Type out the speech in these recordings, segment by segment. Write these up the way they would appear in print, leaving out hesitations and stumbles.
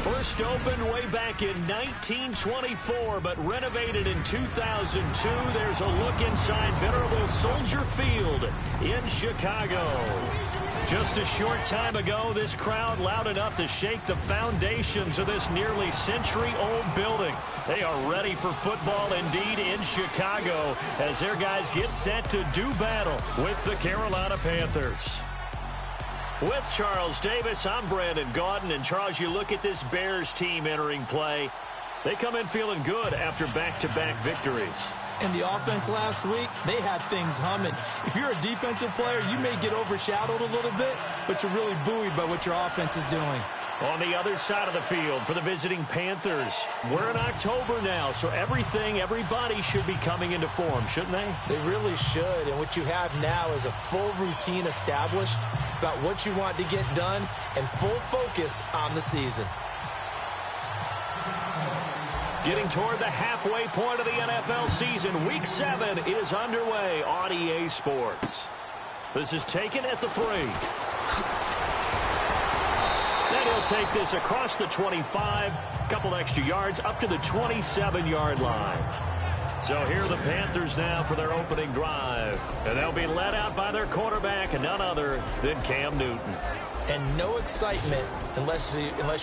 First opened way back in 1924, but renovated in 2002. There's a look inside venerable Soldier Field in Chicago. Just a short time ago, this crowd loud enough to shake the foundations of this nearly century-old building. They are ready for football indeed in Chicago as their guys get set to do battle with the Carolina Panthers. With Charles Davis, I'm Brandon Gaudin. And, Charles, you look at this Bears team entering play. They come in feeling good after back-to-back victories. In the offense last week, they had things humming. If you're a defensive player, you may get overshadowed a little bit, but you're really buoyed by what your offense is doing. On the other side of the field for the visiting Panthers, we're in October now, so everybody should be coming into form, shouldn't they? They really should, and what you have now is a full routine established about what you want to get done and full focus on the season. Getting toward the halfway point of the NFL season, Week 7 is underway on EA Sports. This is taken at the 3. Then he'll take this across the 25, a couple extra yards, up to the 27-yard line. So here are the Panthers now for their opening drive. And they'll be led out by their quarterback, and none other than Cam Newton. And no excitement unless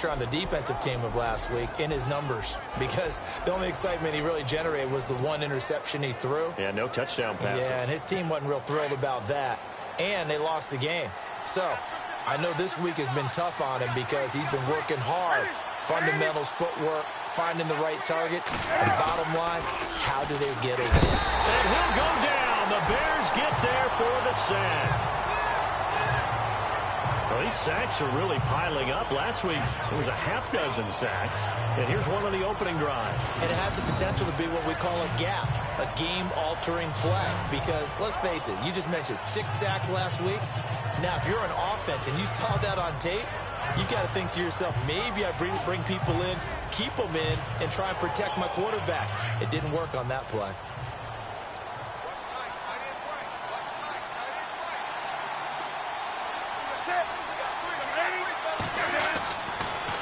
you're on the defensive team of last week in his numbers, because the only excitement he really generated was the one interception he threw. Yeah, no touchdown passes. Yeah, and his team wasn't real thrilled about that. And they lost the game. So I know this week has been tough on him because he's been working hard. Fundamentals, footwork, finding the right targets. And bottom line, how do they get away? And he'll go down. The Bears get there for the sack. Well, these sacks are really piling up. Last week, it was a half-dozen sacks. And here's one on the opening drive. And it has the potential to be what we call a gap, a game-altering play. Because, let's face it, you just mentioned 6 sacks last week. Now, if you're an offense and you saw that on tape, you got to think to yourself, maybe I bring people in, keep them in, and try and protect my quarterback. It didn't work on that play.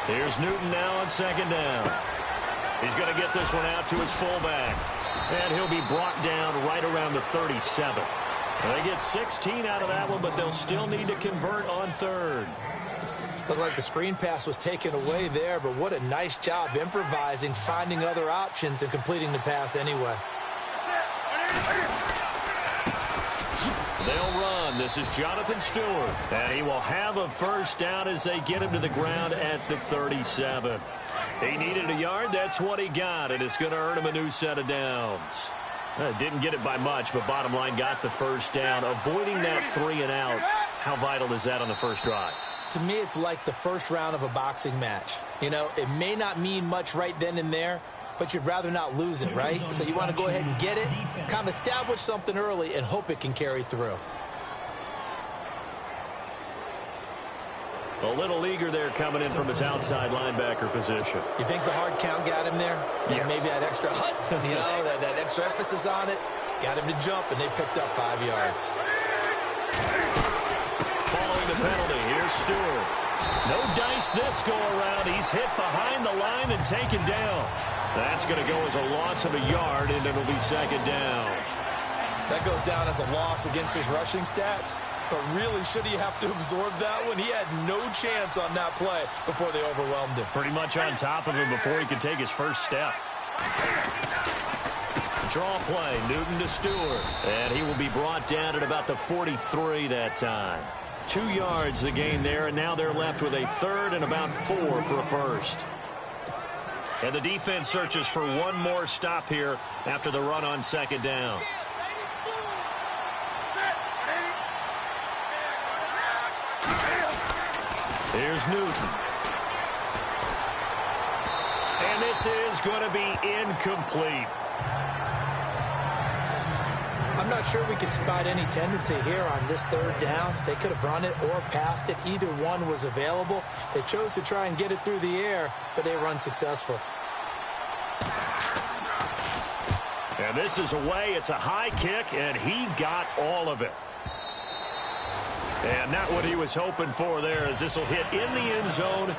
Here's Newton now on second down. He's going to get this one out to his fullback. And he'll be brought down right around the 37. They get 16 out of that one, but they'll still need to convert on third. Looked like the screen pass was taken away there, but what a nice job improvising, finding other options, and completing the pass anyway. They'll run. This is Jonathan Stewart. And he will have a first down as they get him to the ground at the 37. He needed a yard. That's what he got, and it's going to earn him a new set of downs. Didn't get it by much, but bottom line got the first down. Avoiding that 3 and out, how vital is that on the first drive? To me, it's like the first round of a boxing match. You know, it may not mean much right then and there, but you'd rather not lose it, right? So you want to go ahead and get it, kind of establish something early, and hope it can carry through. A little eager there coming in from his outside linebacker position. You think the hard count got him there? Yes. Maybe that extra that extra emphasis on it got him to jump, and they picked up 5 yards. Following the penalty, here's Stewart. No dice this go-around. He's hit behind the line and taken down. That's going to go as a loss of a yard, and it'll be second down. That goes down as a loss against his rushing stats. But really, should he have to absorb that one? He had no chance on that play before they overwhelmed him. Pretty much on top of him before he could take his first step. Draw play, Newton to Stewart. And he will be brought down at about the 43 that time. 2 yards the gain there, and now they're left with a third and about 4 for a first. And the defense searches for one more stop here after the run on second down. Here's Newton. And this is going to be incomplete. I'm not sure we can spot any tendency here on this third down. They could have run it or passed it. Either one was available. They chose to try and get it through the air, but they were unsuccessful. And this is away. It's a high kick, and he got all of it. And not what he was hoping for there, as this will hit in the end zone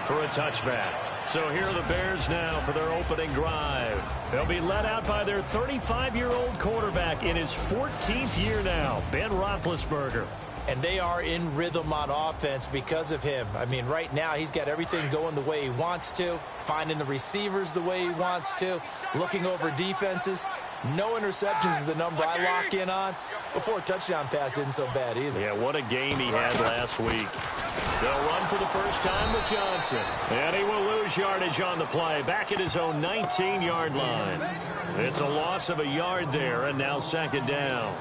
for a touchback. So here are the Bears now for their opening drive. They'll be led out by their 35-year-old quarterback in his 14th year now, Ben Roethlisberger. And they are in rhythm on offense because of him. I mean, right now, he's got everything going the way he wants to, finding the receivers the way he wants to, looking over defenses. No interceptions is the number I lock in on. Before a touchdown pass isn't so bad either. Yeah, what a game he had last week. They'll run for the first time with Johnson. And he will lose yardage on the play, back at his own 19-yard line. It's a loss of a yard there, and now second down.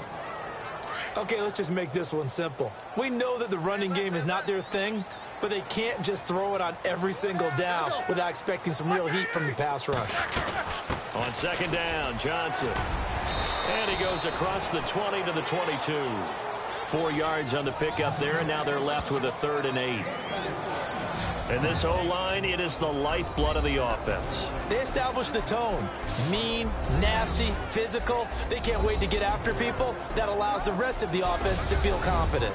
Okay, let's just make this one simple. We know that the running game is not their thing, but they can't just throw it on every single down without expecting some real heat from the pass rush. On second down, Johnson. And he goes across the 20 to the 22. 4 yards on the pickup there, and now they're left with a 3rd and 8. And this O-line, it is the lifeblood of the offense. They establish the tone. Mean, nasty, physical. They can't wait to get after people. That allows the rest of the offense to feel confident.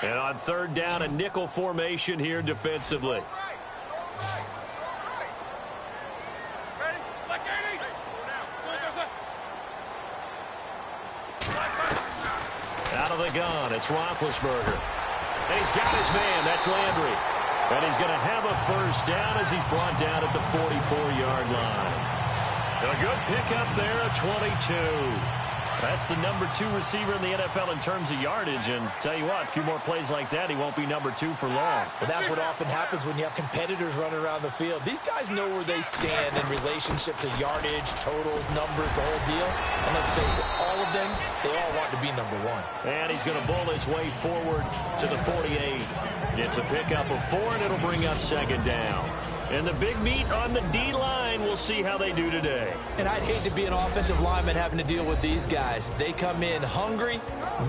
And on 3rd down, a nickel formation here defensively. Out of the gun, it's Roethlisberger. And he's got his man, that's Landry. And he's going to have a first down as he's brought down at the 44-yard line. A good pickup there, a 22. That's the number 2 receiver in the NFL in terms of yardage. And tell you what, a few more plays like that, he won't be number 2 for long. Well, that's what often happens when you have competitors running around the field. These guys know where they stand in relationship to yardage, totals, numbers, the whole deal. And let's face it, all of them, they all want to be number 1. And he's going to bull his way forward to the 48. It's a pickup of 4, and it'll bring up second down. And the big meat on the D-line, we'll see how they do today. And I'd hate to be an offensive lineman having to deal with these guys. They come in hungry,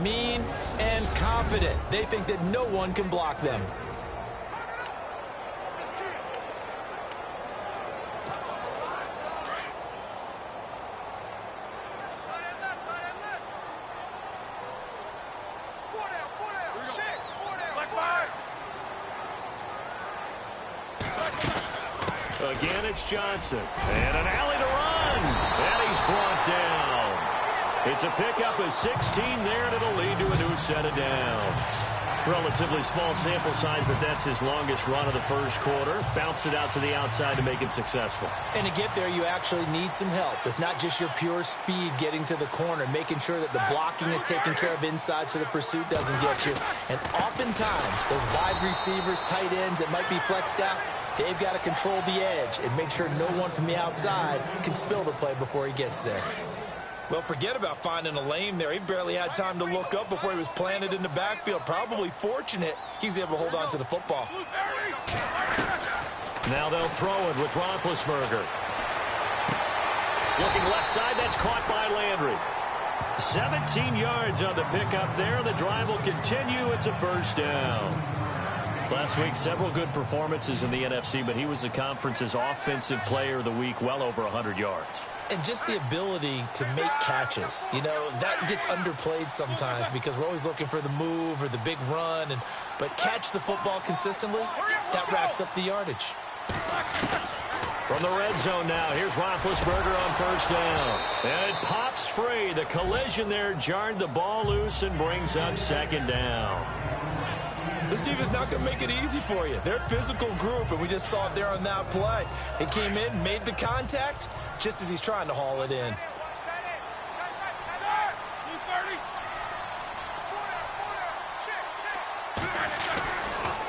mean, and confident. They think that no one can block them. Again, it's Johnson. And an alley to run. And he's brought down. It's a pickup of 16 there, and it'll lead to a new set of downs. Relatively small sample size, but that's his longest run of the first quarter. Bounced it out to the outside to make it successful. And to get there, you actually need some help. It's not just your pure speed getting to the corner, making sure that the blocking is taken care of inside so the pursuit doesn't get you. And oftentimes, those wide receivers, tight ends that might be flexed out, they've got to control the edge and make sure no one from the outside can spill the play before he gets there. Well, forget about finding a lane there. He barely had time to look up before he was planted in the backfield. Probably fortunate he was able to hold on to the football. Now they'll throw it with Roethlisberger. Looking left side, that's caught by Landry. 17 yards on the pickup there. The drive will continue. It's a first down. Last week, several good performances in the NFC, but he was the conference's offensive player of the week, well over 100 yards. And just the ability to make catches. You know, that gets underplayed sometimes because we're always looking for the move or the big run. But catch the football consistently, that racks up the yardage. From the red zone now, here's Roethlisberger on first down. And it pops free. The collision there jarred the ball loose and brings up second down. This team is not going to make it easy for you. They're a physical group, and we just saw it there on that play. He came in, made the contact, just as he's trying to haul it in.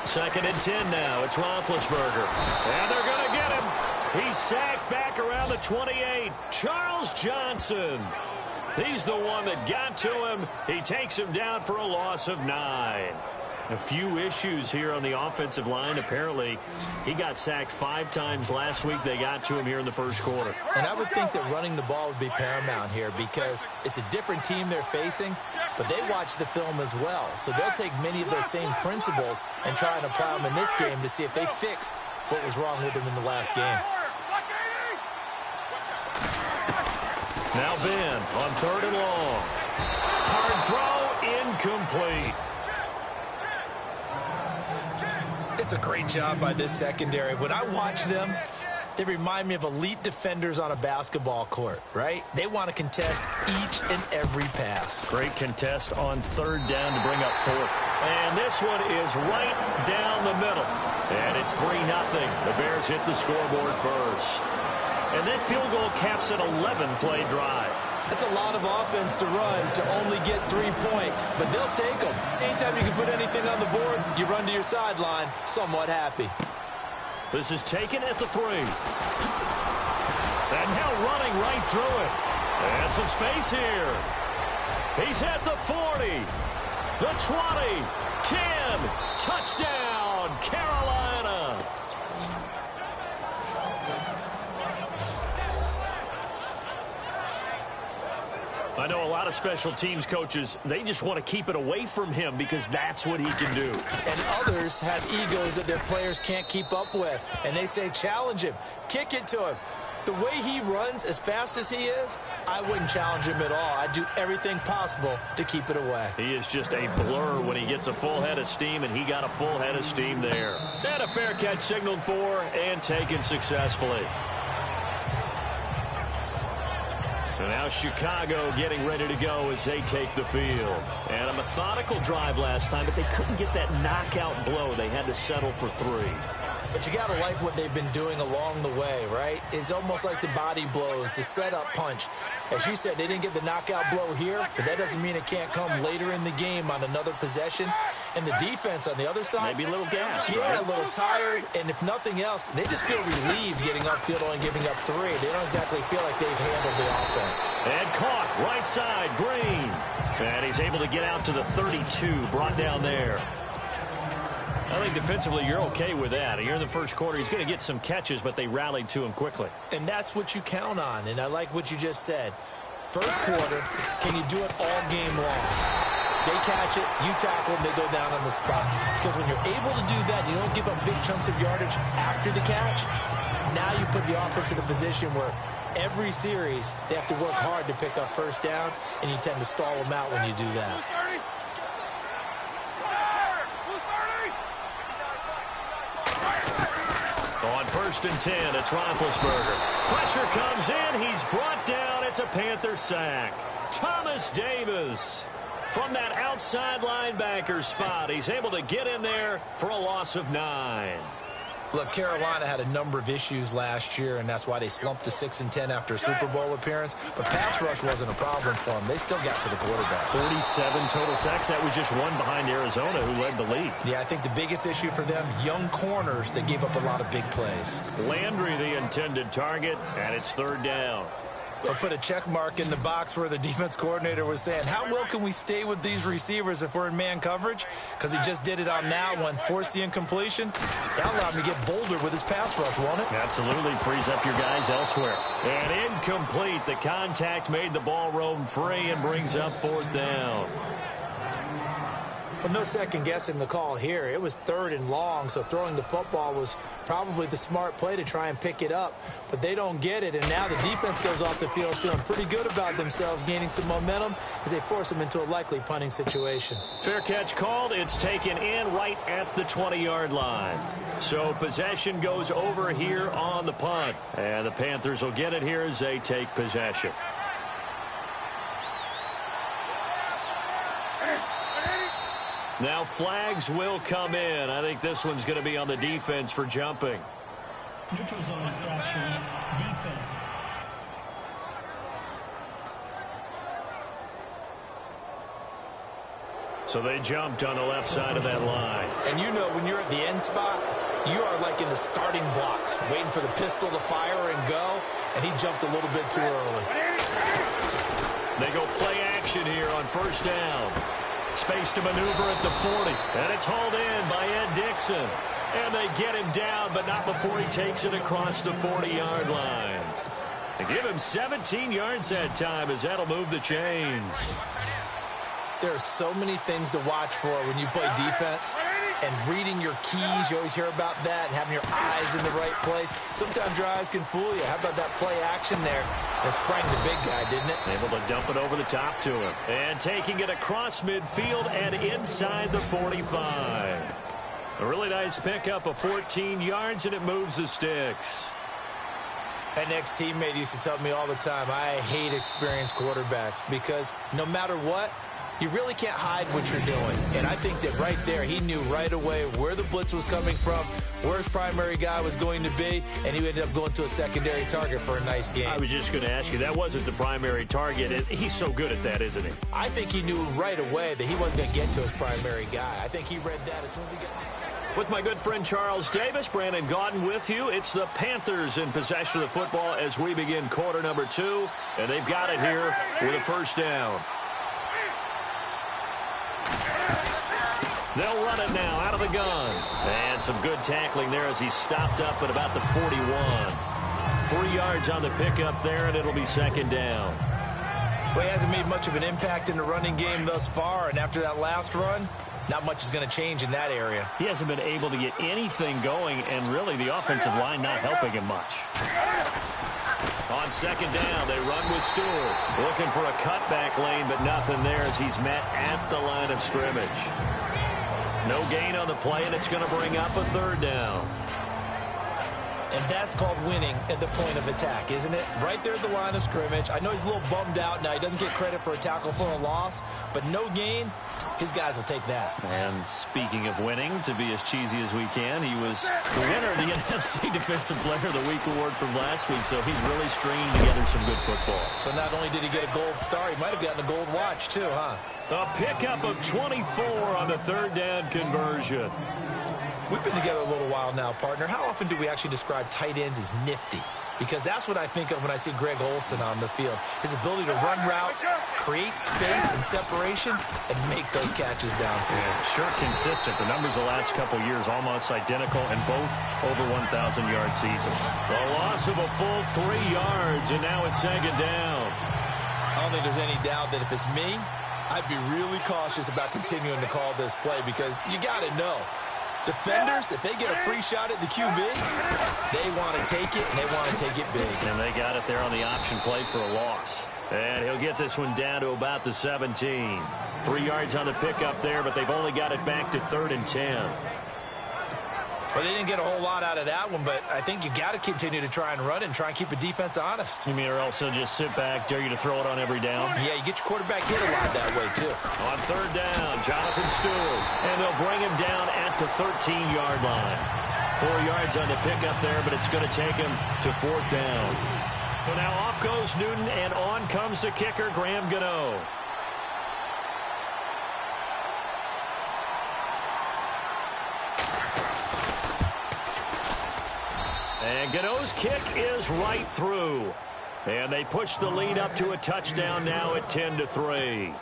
Second and 10 now. It's Roethlisberger. And they're going to get him. He's sacked back around the 28. Charles Johnson. He's the one that got to him. He takes him down for a loss of 9. A few issues here on the offensive line. Apparently, he got sacked 5 times last week. They got to him here in the first quarter. And I would think that running the ball would be paramount here because it's a different team they're facing, but they watch the film as well. So they'll take many of those same principles and try and apply them in this game to see if they fixed what was wrong with them in the last game. Now Ben on 3rd and long. Hard throw, incomplete. That's a great job by this secondary. When I watch them, they remind me of elite defenders on a basketball court, right? They want to contest each and every pass. Great contest on third down to bring up fourth. And this one is right down the middle. And it's 3-0. The Bears hit the scoreboard first. And that field goal caps an 11-play drive. That's a lot of offense to run to only get 3 points, but they'll take them. Anytime you can put anything on the board, you run to your sideline somewhat happy. This is taken at the 3. And now running right through it. And some space here. He's at the 40, the 20, 10, touchdown, Carolina. I know a lot of special teams coaches, they just want to keep it away from him because that's what he can do. And others have egos that their players can't keep up with. And they say, challenge him, kick it to him. The way he runs as fast as he is, I wouldn't challenge him at all. I'd do everything possible to keep it away. He is just a blur when he gets a full head of steam, and he got a full head of steam there. And a fair catch signaled for and taken successfully. So now Chicago getting ready to go as they take the field. And a methodical drive last time, but they couldn't get that knockout blow. They had to settle for 3. But you got to like what they've been doing along the way, right? It's almost like the body blows, the setup punch. As you said, they didn't get the knockout blow here, but that doesn't mean it can't come later in the game on another possession. And the defense on the other side, maybe a little gassed, yeah, right? A little tired. And if nothing else, they just feel relieved getting upfield and giving up 3. They don't exactly feel like they've handled the offense. And caught right side, Green. And he's able to get out to the 32, brought down there. I think defensively you're okay with that. Here in the first quarter, he's going to get some catches, but they rallied to him quickly. And that's what you count on, and I like what you just said. First quarter, can you do it all game long? They catch it, you tackle, and they go down on the spot. Because when you're able to do that, you don't give up big chunks of yardage after the catch. Now you put the offense in a position where every series they have to work hard to pick up first downs, and you tend to stall them out when you do that. On 1st and 10, it's Roethlisberger. Pressure comes in. He's brought down. It's a Panther sack. Thomas Davis from that outside linebacker spot. He's able to get in there for a loss of 9. Look, Carolina had a number of issues last year, and that's why they slumped to 6-10 after a Super Bowl appearance. But pass rush wasn't a problem for them. They still got to the quarterback. 47 total sacks. That was just one behind Arizona, who led the league. Yeah, I think the biggest issue for them, young corners, they gave up a lot of big plays. Landry, the intended target, and it's 3rd down. Or put a check mark in the box where the defense coordinator was saying, how well can we stay with these receivers if we're in man coverage? Because he just did it on that one, forced the incompletion. That allowed him to get bolder with his pass rush, won't it? Absolutely, frees up your guys elsewhere. And incomplete. The contact made the ball roam free and brings up 4th down. Well, no second guessing the call here. It was 3rd and long, so throwing the football was probably the smart play to try and pick it up. But they don't get it, and now the defense goes off the field feeling pretty good about themselves, gaining some momentum as they force them into a likely punting situation. Fair catch called. It's taken in right at the 20-yard line. So possession goes over here on the punt. And the Panthers will get it here as they take possession. Now flags will come in. I think this one's going to be on the defense for jumping. Neutral zone infraction, defense. So they jumped on the left side of that line. And you know when you're at the end spot, you are like in the starting blocks, waiting for the pistol to fire and go, and he jumped a little bit too early. They go play action here on 1st down. Space to maneuver at the 40. And it's hauled in by Ed Dixon. And they get him down, but not before he takes it across the 40-yard line. They give him 17 yards that time as that'll move the chains. There are so many things to watch for when you play defense. And reading your keys, you always hear about that, and having your eyes in the right place. Sometimes your eyes can fool you. How about that play action there? It sprang the big guy, didn't it? Able to dump it over the top to him. And taking it across midfield and inside the 45. A really nice pickup of 14 yards, and it moves the sticks. An ex-teammate used to tell me all the time, I hate experienced quarterbacks because no matter what, you really can't hide what you're doing. And I think that right there, he knew right away where the blitz was coming from, where his primary guy was going to be, and he ended up going to a secondary target for a nice game. I was just going to ask you, that wasn't the primary target. And he's so good at that, isn't he? I think he knew right away that he wasn't going to get to his primary guy. I think he read that as soon as he got... With my good friend Charles Davis, Brandon Gaudin with you. It's the Panthers in possession of the football as we begin quarter number 2. And they've got it here with a first down. They'll run it now out of the gun. And some good tackling there as he stopped up at about the 41. 3 yards on the pickup there, and it'll be second down. Well, he hasn't made much of an impact in the running game thus far, and after that last run, not much is going to change in that area. He hasn't been able to get anything going, and really the offensive line not helping him much. On second down, they run with Stewart. Looking for a cutback lane, but nothing there as he's met at the line of scrimmage. No gain on the play, and it's going to bring up a third down. And that's called winning at the point of attack, isn't it? Right there at the line of scrimmage. I know he's a little bummed out now. He doesn't get credit for a tackle for a loss, but no gain, his guys will take that. And speaking of winning, to be as cheesy as we can, he was the winner of the NFC Defensive Player of the Week award from last week, so he's really stringing together some good football. So not only did he get a gold star, he might have gotten a gold watch too, huh? A pickup of 24 on the third down conversion. We've been together a little while now, partner. How often do we actually describe tight ends as nifty? Because that's what I think of when I see Greg Olsen on the field. His ability to run routes, create space and separation, and make those catches downfield. Yeah, sure consistent. The numbers the last couple years almost identical, and both over 1,000-yard seasons. The loss of a full 3 yards, and now it's second down. I don't think there's any doubt that if it's me, I'd be really cautious about continuing to call this play because you got to know. Defenders, if they get a free shot at the QB, they want to take it, and they want to take it big. And they got it there on the option play for a loss. And he'll get this one down to about the 17. 3 yards on the pickup there, but they've only got it back to 3rd and 10. Well, they didn't get a whole lot out of that one, but I think you got to continue to try and run and try and keep a defense honest. You mean or else they'll just sit back, dare you to throw it on every down? Yeah, you get your quarterback hit a lot that way, too. On third down, Jonathan Stewart. And they'll bring him down at the 13-yard line. 4 yards on the pickup there, but it's going to take him to 4th down. So now off goes Newton, and on comes the kicker, Graham Gano. And Gano's kick is right through. And they push the lead up to a touchdown now at 10-3.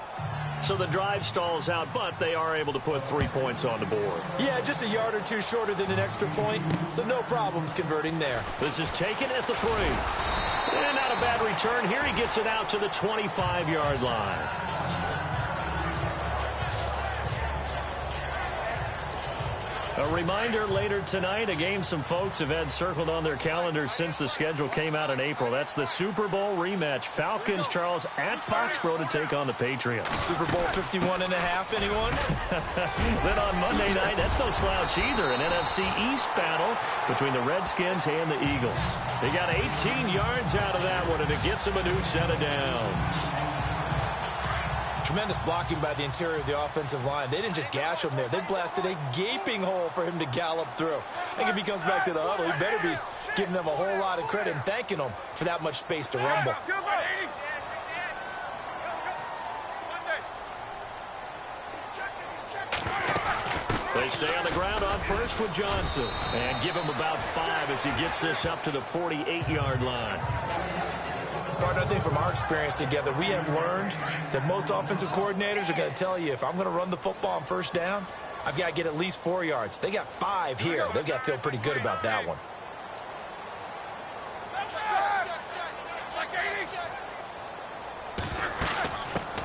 So the drive stalls out, but they are able to put 3 points on the board. Yeah, just a yard or two shorter than an extra point, so no problems converting there. This is taken at the 3. And not a bad return. Here he gets it out to the 25-yard line. A reminder later tonight, a game some folks have had circled on their calendars since the schedule came out in April. That's the Super Bowl rematch. Falcons, Charles, at Foxborough to take on the Patriots. Super Bowl 51 and a half, anyone? Then on Monday night, that's no slouch either. An NFC East battle between the Redskins and the Eagles. They got 18 yards out of that one, and it gets them a new set of downs. Tremendous blocking by the interior of the offensive line. They didn't just gash him there. They blasted a gaping hole for him to gallop through. I think if he comes back to the huddle, he better be giving them a whole lot of credit and thanking them for that much space to rumble. They stay on the ground on first with Johnson. And give him about 5 as he gets this up to the 48-yard line. Partner, I think from our experience together, we have learned that most offensive coordinators are going to tell you, if I'm going to run the football on first down, I've got to get at least 4 yards. They got 5 here. They've got to feel pretty good about that one.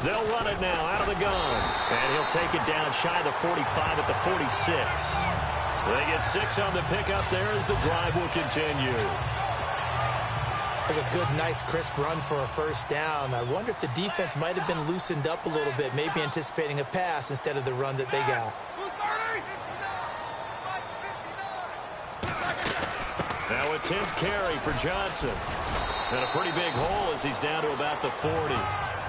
They'll run it now out of the gun. And he'll take it down shy of the 45 at the 46. They get 6 on the pickup there as the drive will continue. That's a good, nice, crisp run for a first down. I wonder if the defense might have been loosened up a little bit, maybe anticipating a pass instead of the run that they got. Now a 10th carry for Johnson. And a pretty big hole as he's down to about the 40.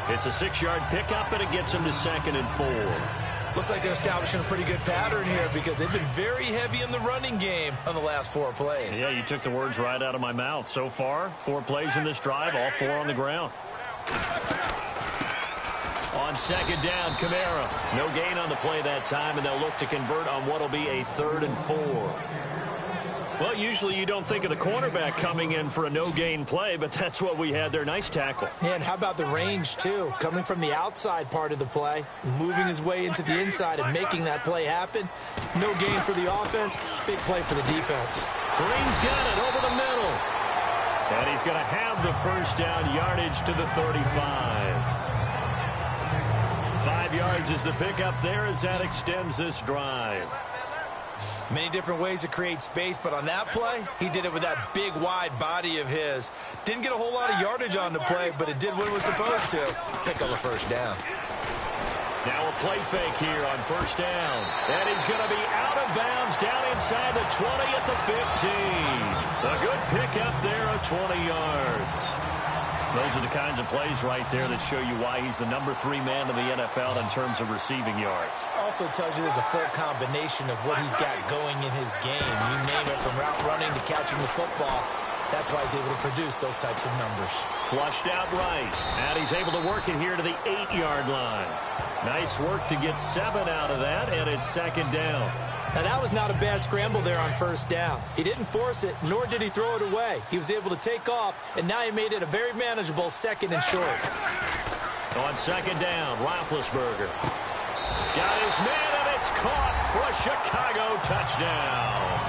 It's a 6-yard pickup, and it gets him to 2nd and 4. Looks like they're establishing a pretty good pattern here because they've been very heavy in the running game on the last 4 plays. Yeah, you took the words right out of my mouth. So far, 4 plays in this drive, all 4 on the ground. On 2nd down, Kamara. No gain on the play that time, and they'll look to convert on what will be a 3rd and 4. Well, usually you don't think of the cornerback coming in for a no-gain play, but that's what we had there. Nice tackle. Yeah, and how about the range, too? Coming from the outside part of the play, moving his way into the inside and making that play happen. No gain for the offense, big play for the defense. Green's got it over the middle. And he's going to have the first down, yardage to the 35. 5 yards is the pickup there as that extends this drive. Many different ways to create space, but on that play, he did it with that big, wide body of his. Didn't get a whole lot of yardage on the play, but it did what it was supposed to. Pick up the first down. Now a play fake here on 1st down. And he's going to be out of bounds down inside the 20 at the 15. A good pickup there of 20 yards. Those are the kinds of plays right there that show you why he's the number 3 man in the NFL in terms of receiving yards. Also tells you there's a full combination of what he's got going in his game. You name it, from route running to catching the football. That's why he's able to produce those types of numbers. Flushed out right. And he's able to work it here to the 8-yard line. Nice work to get 7 out of that, and it's 2nd down. Now, that was not a bad scramble there on 1st down. He didn't force it, nor did he throw it away. He was able to take off, and now he made it a very manageable 2nd and short. On 2nd down, Roethlisberger. Got his man, and it's caught for a Chicago touchdown.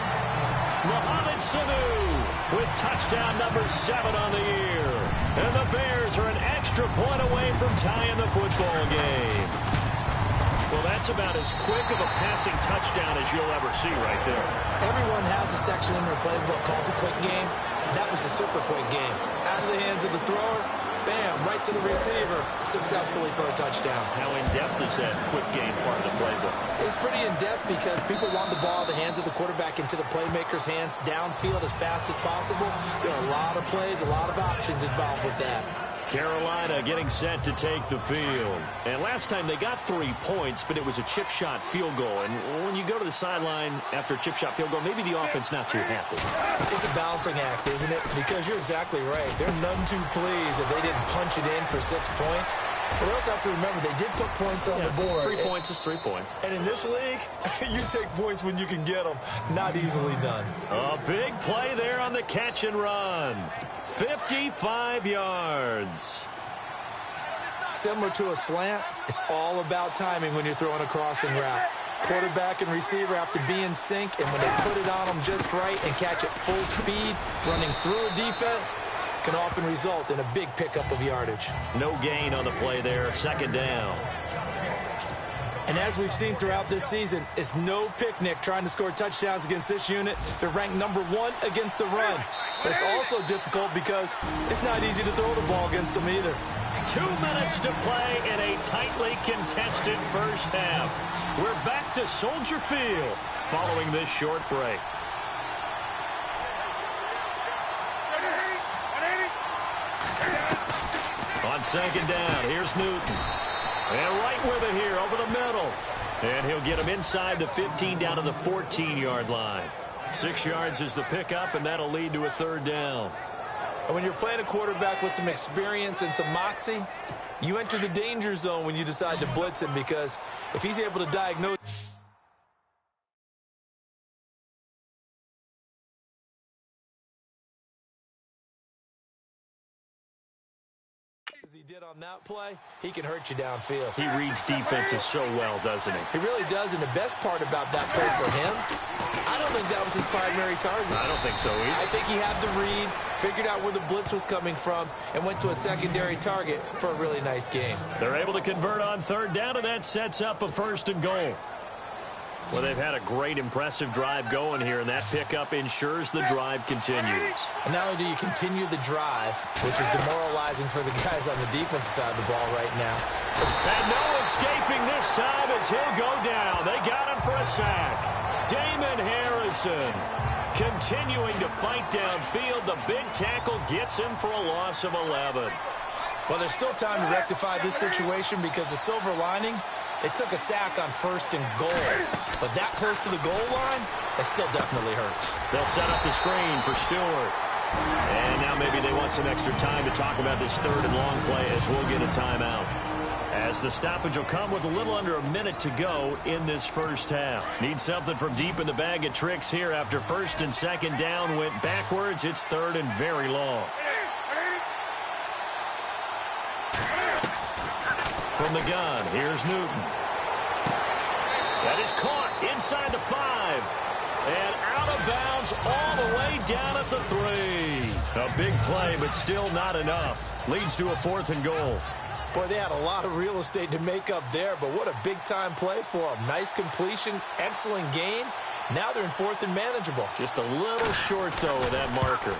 Mohamed Sanu with touchdown number 7 on the year. And the Bears are an extra point away from tying the football game. Well, that's about as quick of a passing touchdown as you'll ever see right there. Everyone has a section in their playbook called the quick game. That was a super quick game. Out of the hands of the thrower, bam, right to the receiver, successfully for a touchdown. How in-depth is that quick game part of the playbook? It's pretty in-depth because people want the ball in the hands of the quarterback into the playmaker's hands downfield as fast as possible. There are a lot of plays, a lot of options involved with that. Carolina getting set to take the field. And last time they got 3 points, but it was a chip shot field goal. And when you go to the sideline after a chip shot field goal, maybe the offense not too happy. It's a balancing act, isn't it? Because you're exactly right. They're none too pleased that they didn't punch it in for 6 points. But we also have to remember they did put points on the board. 3 points is 3 points. And in this league, you take points when you can get them. Not easily done. A big play there on the catch and run. 55 yards. Similar to a slant, it's all about timing when you're throwing a crossing route. Quarterback and receiver have to be in sync, and when they put it on them just right and catch it full speed, running through a defense, can often result in a big pickup of yardage. No gain on the play there, 2nd down. And as we've seen throughout this season, it's no picnic trying to score touchdowns against this unit. They're ranked number 1 against the run. But it's also difficult because it's not easy to throw the ball against them either. 2 minutes to play in a tightly contested first half. We're back to Soldier Field following this short break. On 2nd down, here's Newton. And right with it here, over the middle. And he'll get him inside the 15 down to the 14-yard line. 6 yards is the pickup, and that'll lead to a 3rd down. And when you're playing a quarterback with some experience and some moxie, you enter the danger zone when you decide to blitz him, because if he's able to diagnose as he did on that play, he can hurt you downfield. He reads defenses so well, doesn't he? He really does, and the best part about that play for him, I don't think that was his primary target. I don't think so either. I think he had the read, figured out where the blitz was coming from, and went to a secondary target for a really nice game. They're able to convert on 3rd down, and that sets up a 1st and goal. Well, they've had a great, impressive drive going here, and that pickup ensures the drive continues. And not only do you continue the drive, which is demoralizing for the guys on the defensive side of the ball right now. And no escaping this time as he'll go down. They got him for a sack. Damon Harrison continuing to fight downfield. The big tackle gets him for a loss of 11. Well, there's still time to rectify this situation because the silver lining, it took a sack on 1st and goal. But that close to the goal line, it still definitely hurts. They'll set up the screen for Stewart. And now maybe they want some extra time to talk about this 3rd and long play as we'll get a timeout. As the stoppage will come with a little under a minute to go in this first half. Need something from deep in the bag of tricks here after 1st and 2nd down went backwards. It's 3rd and very long. From the gun, here's Newton. That is caught inside the 5. And out of bounds all the way down at the 3. A big play, but still not enough. Leads to a 4th and goal. Boy, they had a lot of real estate to make up there, but what a big-time play for them. Nice completion, excellent gain. Now they're in 4th and manageable. Just a little short, though, of that marker.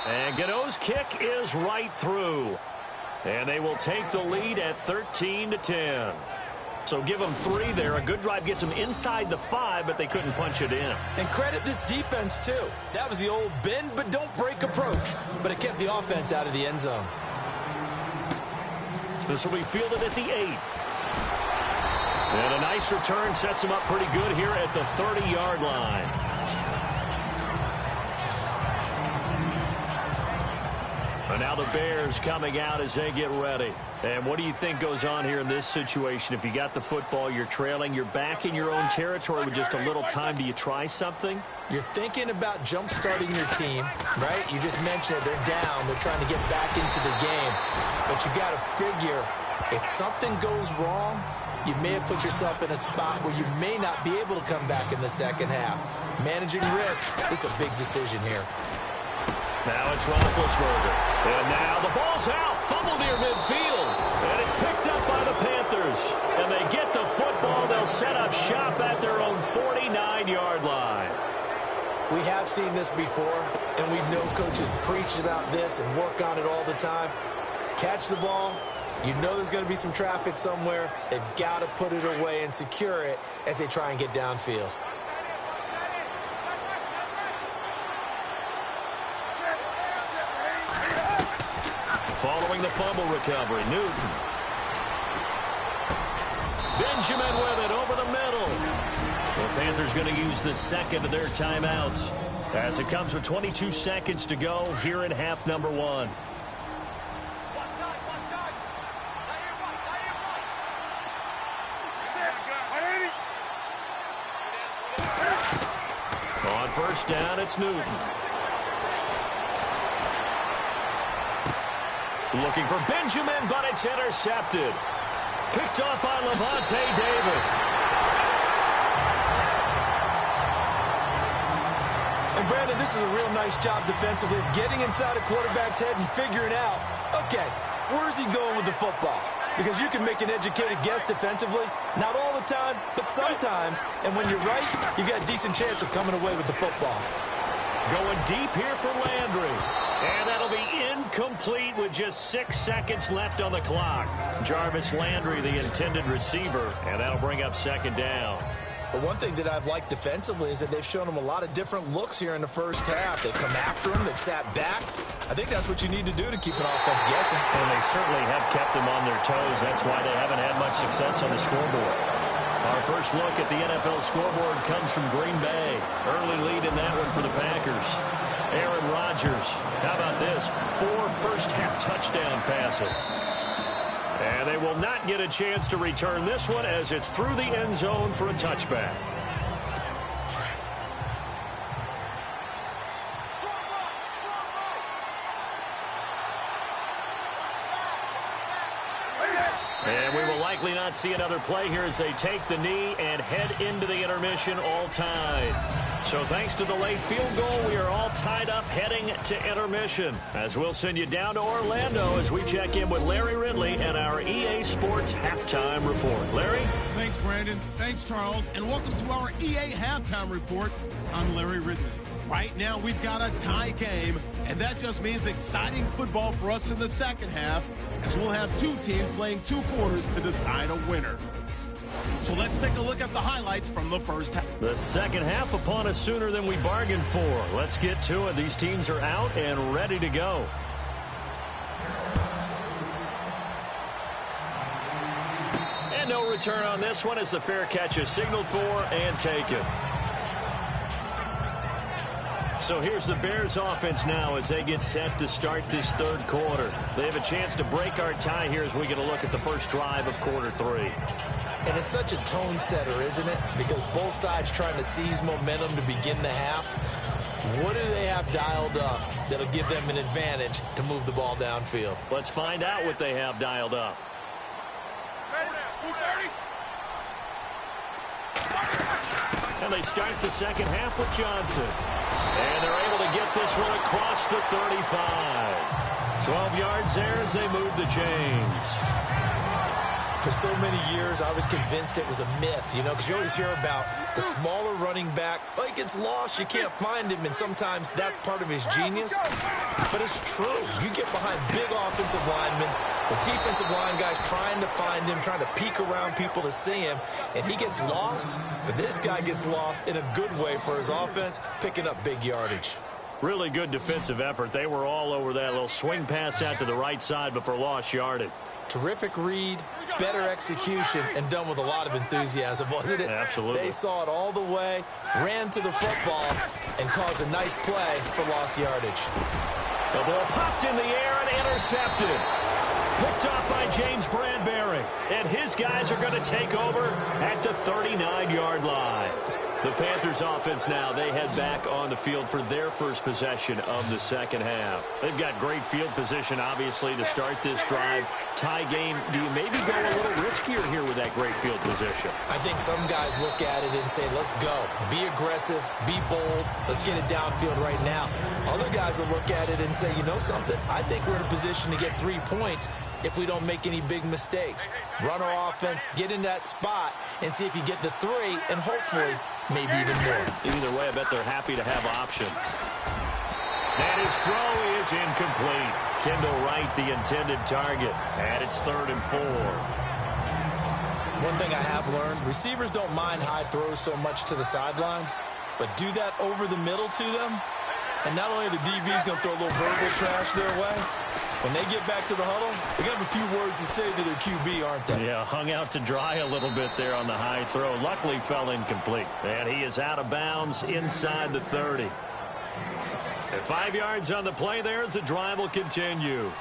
And Godot's kick is right through. And they will take the lead at 13-10. So give them 3 there. A good drive gets them inside the 5, but they couldn't punch it in. And credit this defense, too. That was the old bend but don't break approach, but it kept the offense out of the end zone. This will be fielded at the 8. And a nice return sets him up pretty good here at the 30-yard line. And now the Bears coming out as they get ready. And what do you think goes on here in this situation? If you got the football, you're trailing, you're back in your own territory with just a little time. Do you try something? You're thinking about jump-starting your team, right? You just mentioned it. They're down. They're trying to get back into the game. But you got to figure, if something goes wrong, you may have put yourself in a spot where you may not be able to come back in the second half. Managing risk is a big decision here. Now it's Roethlisberger. And now the ball's out. Fumble near midfield. And it's picked up by the Panthers. And they get the football. They'll set up shop at their own 49-yard line. We have seen this before, and we know coaches preach about this and work on it all the time. Catch the ball. You know there's going to be some traffic somewhere. They've got to put it away and secure it as they try and get downfield. Following the fumble recovery, Newton. Benjamin with it over the middle. The Panthers going to use the 2nd of their timeouts as it comes with 22 seconds to go here in half number 1. On 1st down, it's Newton. Looking for Benjamin, but it's intercepted. Picked off by Levante David. And Brandon, this is a real nice job defensively of getting inside a quarterback's head and figuring out, okay, where's he going with the football? Because you can make an educated guess defensively, not all the time, but sometimes. And when you're right, you've got a decent chance of coming away with the football. Going deep here for Landry. And that'll be incomplete with just 6 seconds left on the clock. Jarvis Landry, the intended receiver, and that'll bring up 2nd down. But one thing that I've liked defensively is that they've shown them a lot of different looks here in the first half. They've come after him. They've sat back. I think that's what you need to do to keep an offense guessing. And they certainly have kept them on their toes. That's why they haven't had much success on the scoreboard. Our first look at the NFL scoreboard comes from Green Bay. Early lead in that one for the Packers. Aaron Rodgers, how about this? 4 first-half touchdown passes. And they will not get a chance to return this one as it's through the end zone for a touchback. And we will likely not see another play here as they take the knee and head into the intermission all tied. So thanks to the late field goal, we are all tied up heading to intermission. As we'll send you down to Orlando as we check in with Larry Ridley and our EA Sports Halftime Report. Larry? Thanks, Brandon. Thanks, Charles. And welcome to our EA Halftime Report. I'm Larry Ridley. Right now, we've got a tie game, and that just means exciting football for us in the second half, as we'll have 2 teams playing 2 quarters to decide a winner. So let's take a look at the highlights from the first half. The second half upon us sooner than we bargained for. Let's get to it. These teams are out and ready to go. And no return on this one as the fair catch is signaled for and taken. So here's the Bears offense now as they get set to start this third quarter. They have a chance to break our tie here as we get a look at the first drive of quarter three. And it's such a tone setter, isn't it? Because both sides trying to seize momentum to begin the half. What do they have dialed up that'll give them an advantage to move the ball downfield? Let's find out what they have dialed up. And they start the second half with Johnson. And they're able to get this one across the 35. 12 yards there as they move the chains. For so many years, I was convinced it was a myth, you know, because you always hear about the smaller running back. Oh, he gets lost, you can't find him, and sometimes that's part of his genius. But it's true. You get behind big offensive linemen, the defensive line guys trying to find him, trying to peek around people to see him, and he gets lost. But this guy gets lost in a good way for his offense, picking up big yardage. Really good defensive effort. They were all over that little swing pass out to the right side before lost yardage. Terrific read, better execution, and done with a lot of enthusiasm, wasn't it? Absolutely. They saw it all the way, ran to the football, and caused a nice play for lost yardage. The ball popped in the air and intercepted. Picked off by James Bradbury. And his guys are going to take over at the 39-yard line. The Panthers offense now, they head back on the field for their first possession of the second half. They've got great field position, obviously, to start this drive. Tie game, do you maybe go a little riskier here with that great field position? I think some guys look at it and say, let's go. Be aggressive, be bold, let's get it downfield right now. Other guys will look at it and say, you know something, I think we're in a position to get 3 points if we don't make any big mistakes. Run our offense, get in that spot, and see if you get the 3, and hopefully maybe even more. Either way, I bet they're happy to have options. And his throw is incomplete. Kendall Wright, the intended target. And it's 3rd and 4. One thing I have learned, receivers don't mind high throws so much to the sideline, but do that over the middle to them, and not only the DB's going to throw a little verbal trash their way, when they get back to the huddle, they're going to have a few words to say to their QB, aren't they? Yeah, hung out to dry a little bit there on the high throw. Luckily fell incomplete. And he is out of bounds inside the 30. And 5 yards on the play there as the drive will continue.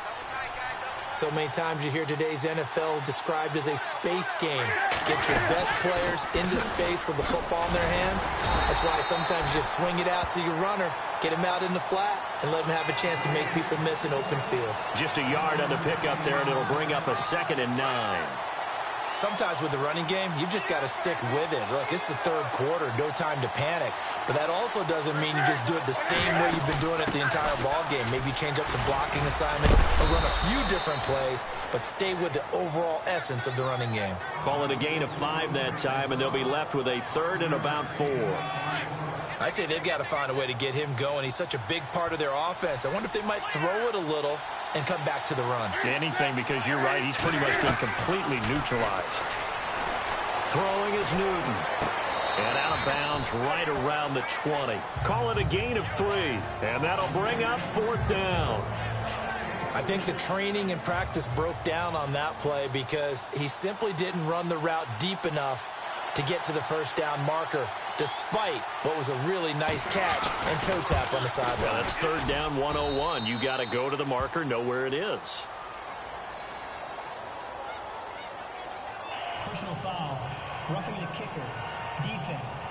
So many times you hear today's NFL described as a space game. Get your best players into space with the football in their hands. That's why sometimes you just swing it out to your runner, get him out in the flat, and let him have a chance to make people miss an open field. Just a yard on the pickup there, and it'll bring up a 2nd and 9. Sometimes with the running game, you've just got to stick with it. Look, it's the third quarter, no time to panic. But that also doesn't mean you just do it the same way you've been doing it the entire ball game. Maybe change up some blocking assignments or run a few different plays, but stay with the overall essence of the running game. Call it a gain of 5 that time, and they'll be left with a 3rd and about 4. I'd say they've got to find a way to get him going. He's such a big part of their offense. I wonder if they might throw it a little and come back to the run. Anything, because you're right. He's pretty much been completely neutralized. Throwing is Newton. And out of bounds right around the 20. Call it a gain of 3. And that'll bring up 4th down. I think the training and practice broke down on that play because he simply didn't run the route deep enough to get to the first down marker, despite what was a really nice catch and toe tap on the sideline. Yeah, that's 3rd down 101. You got to go to the marker, know where it is. Personal foul, roughing the kicker, defense.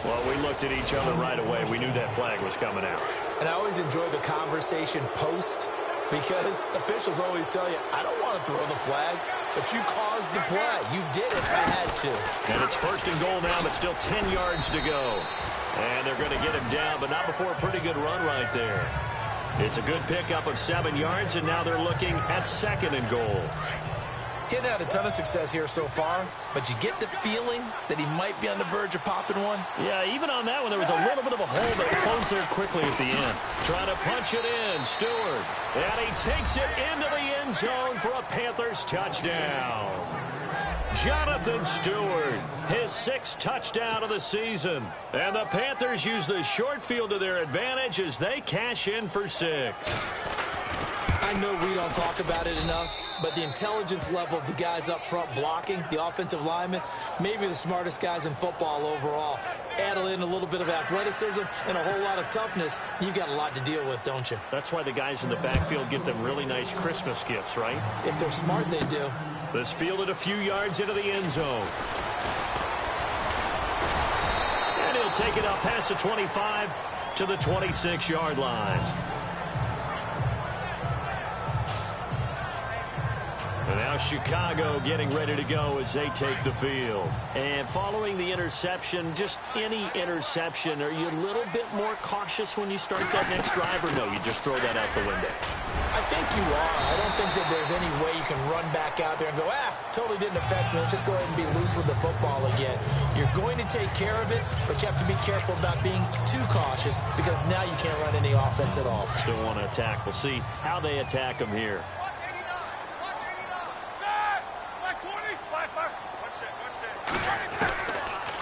Well, we looked at each other right away. We knew that flag was coming out. And I always enjoy the conversation post, because officials always tell you, I don't want to throw the flag, but you caused the play. You did it. I had to. And it's 1st and goal now, but still 10 yards to go. And they're going to get him down, but not before a pretty good run right there. It's a good pickup of 7 yards, and now they're looking at 2nd and goal. He hadn't had a ton of success here so far, but you get the feeling that he might be on the verge of popping one. Yeah, even on that one, there was a little bit of a hole that closed there quickly at the end. Trying to punch it in, Stewart. And he takes it into the end zone for a Panthers touchdown. Jonathan Stewart, his 6th touchdown of the season. And the Panthers use the short field to their advantage as they cash in for 6. I know we don't talk about it enough, but the intelligence level of the guys up front blocking, the offensive linemen, maybe the smartest guys in football overall. Add in a little bit of athleticism and a whole lot of toughness, you've got a lot to deal with, don't you? That's why the guys in the backfield get them really nice Christmas gifts, right? If they're smart, they do. This fielded a few yards into the end zone. And he'll take it up past the 25 to the 26-yard line. And now Chicago getting ready to go as they take the field. And following the interception, just any interception, are you a little bit more cautious when you start that next drive, or no, you just throw that out the window? I think you are. I don't think that there's any way you can run back out there and go, totally didn't affect me. Let's just go ahead and be loose with the football again. You're going to take care of it, but you have to be careful about being too cautious because now you can't run any offense at all. Still want to attack. We'll see how they attack them here.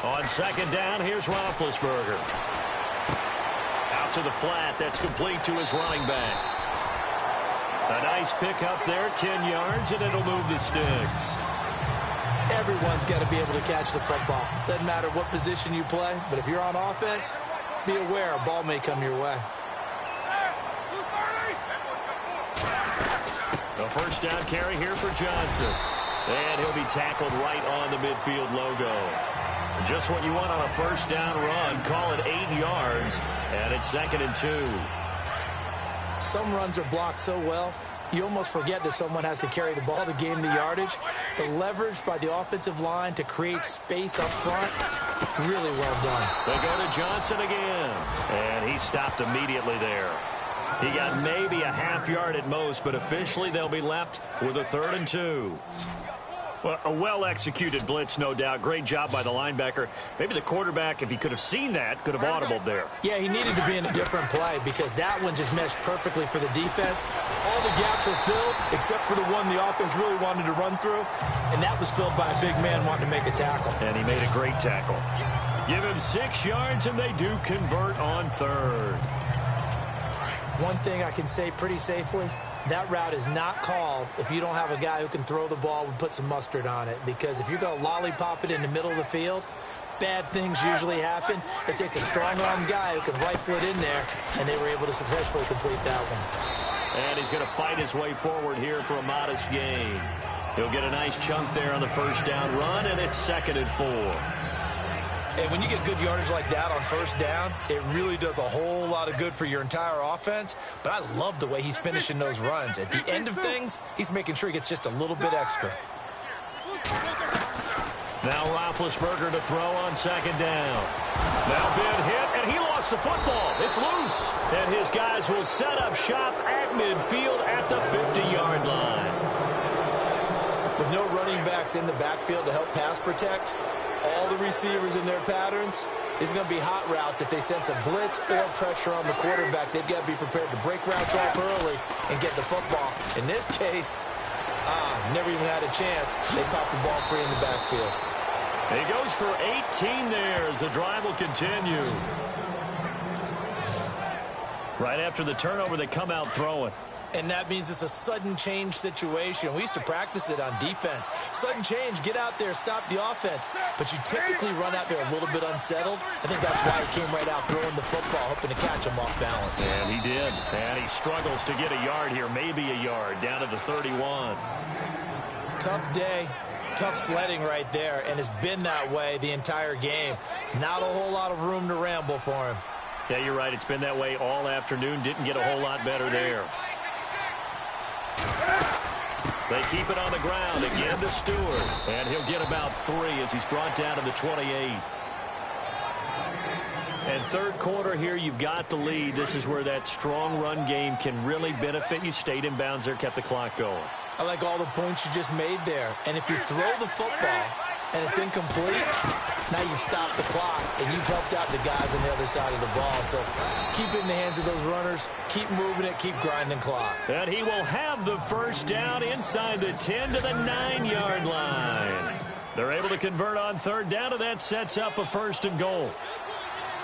On second down, here's Roethlisberger. Out to the flat. That's complete to his running back. A nice pick up there, 10 yards, and it'll move the sticks. Everyone's got to be able to catch the football. Doesn't matter what position you play, but if you're on offense, be aware a ball may come your way. The first down carry here for Johnson. And he'll be tackled right on the midfield logo. Just what you want on a first down run. Call it 8 yards, and it's 2nd and 2. Some runs are blocked so well, you almost forget that someone has to carry the ball to gain the yardage. The leverage by the offensive line to create space up front, really well done. They go to Johnson again, and he stopped immediately there. He got maybe a half yard at most, but officially they'll be left with a 3rd and 2. Well, a well-executed blitz, no doubt. Great job by the linebacker. Maybe the quarterback, if he could have seen that, could have audibled there. Yeah, he needed to be in a different play because that one just meshed perfectly for the defense. All the gaps were filled except for the one the offense really wanted to run through, and that was filled by a big man wanting to make a tackle. And he made a great tackle. Give him 6 yards, and they do convert on 3rd. One thing I can say pretty safely, that route is not called if you don't have a guy who can throw the ball and put some mustard on it. Because if you're going to lollipop it in the middle of the field, bad things usually happen. It takes a strong-arm guy who can rifle it in there, and they were able to successfully complete that one. And he's going to fight his way forward here for a modest gain. He'll get a nice chunk there on the first down run, and it's 2nd and 4. And when you get good yardage like that on first down, it really does a whole lot of good for your entire offense. But I love the way he's finishing those runs. At the end of things, he's making sure he gets just a little bit extra. Now Roethlisberger to throw on 2nd down. Now been hit, and he lost the football. It's loose. And his guys will set up shop at midfield at the 50-yard line. With no running backs in the backfield to help pass protect, all the receivers in their patterns, it's going to be hot routes. If they sense a blitz or pressure on the quarterback, they've got to be prepared to break routes off early and get the football. In this case, never even had a chance. They popped the ball free in the backfield. He goes for 18 there as the drive will continue. Right after the turnover, they come out throwing. And that means it's a sudden change situation. We used to practice it on defense. Sudden change, get out there, stop the offense. But you typically run out there a little bit unsettled. I think that's why he came right out throwing the football, hoping to catch him off balance. And he did. And he struggles to get a yard here, maybe a yard, down to the 31. Tough day, tough sledding right there, and it's been that way the entire game. Not a whole lot of room to ramble for him. Yeah, you're right. It's been that way all afternoon. Didn't get a whole lot better there. They keep it on the ground again to Stewart. And he'll get about 3 as he's brought down to the 28. And third quarter here, you've got the lead. This is where that strong run game can really benefit you. Stayed in bounds there, kept the clock going. I like all the points you just made there. And if you throw the football and it's incomplete, now you stop the clock and you've helped out the guys on the other side of the ball. So keep it in the hands of those runners. Keep moving it. Keep grinding clock. And he will have the first down inside the 10 to the 9-yard line. They're able to convert on third down, and that sets up a 1st and goal.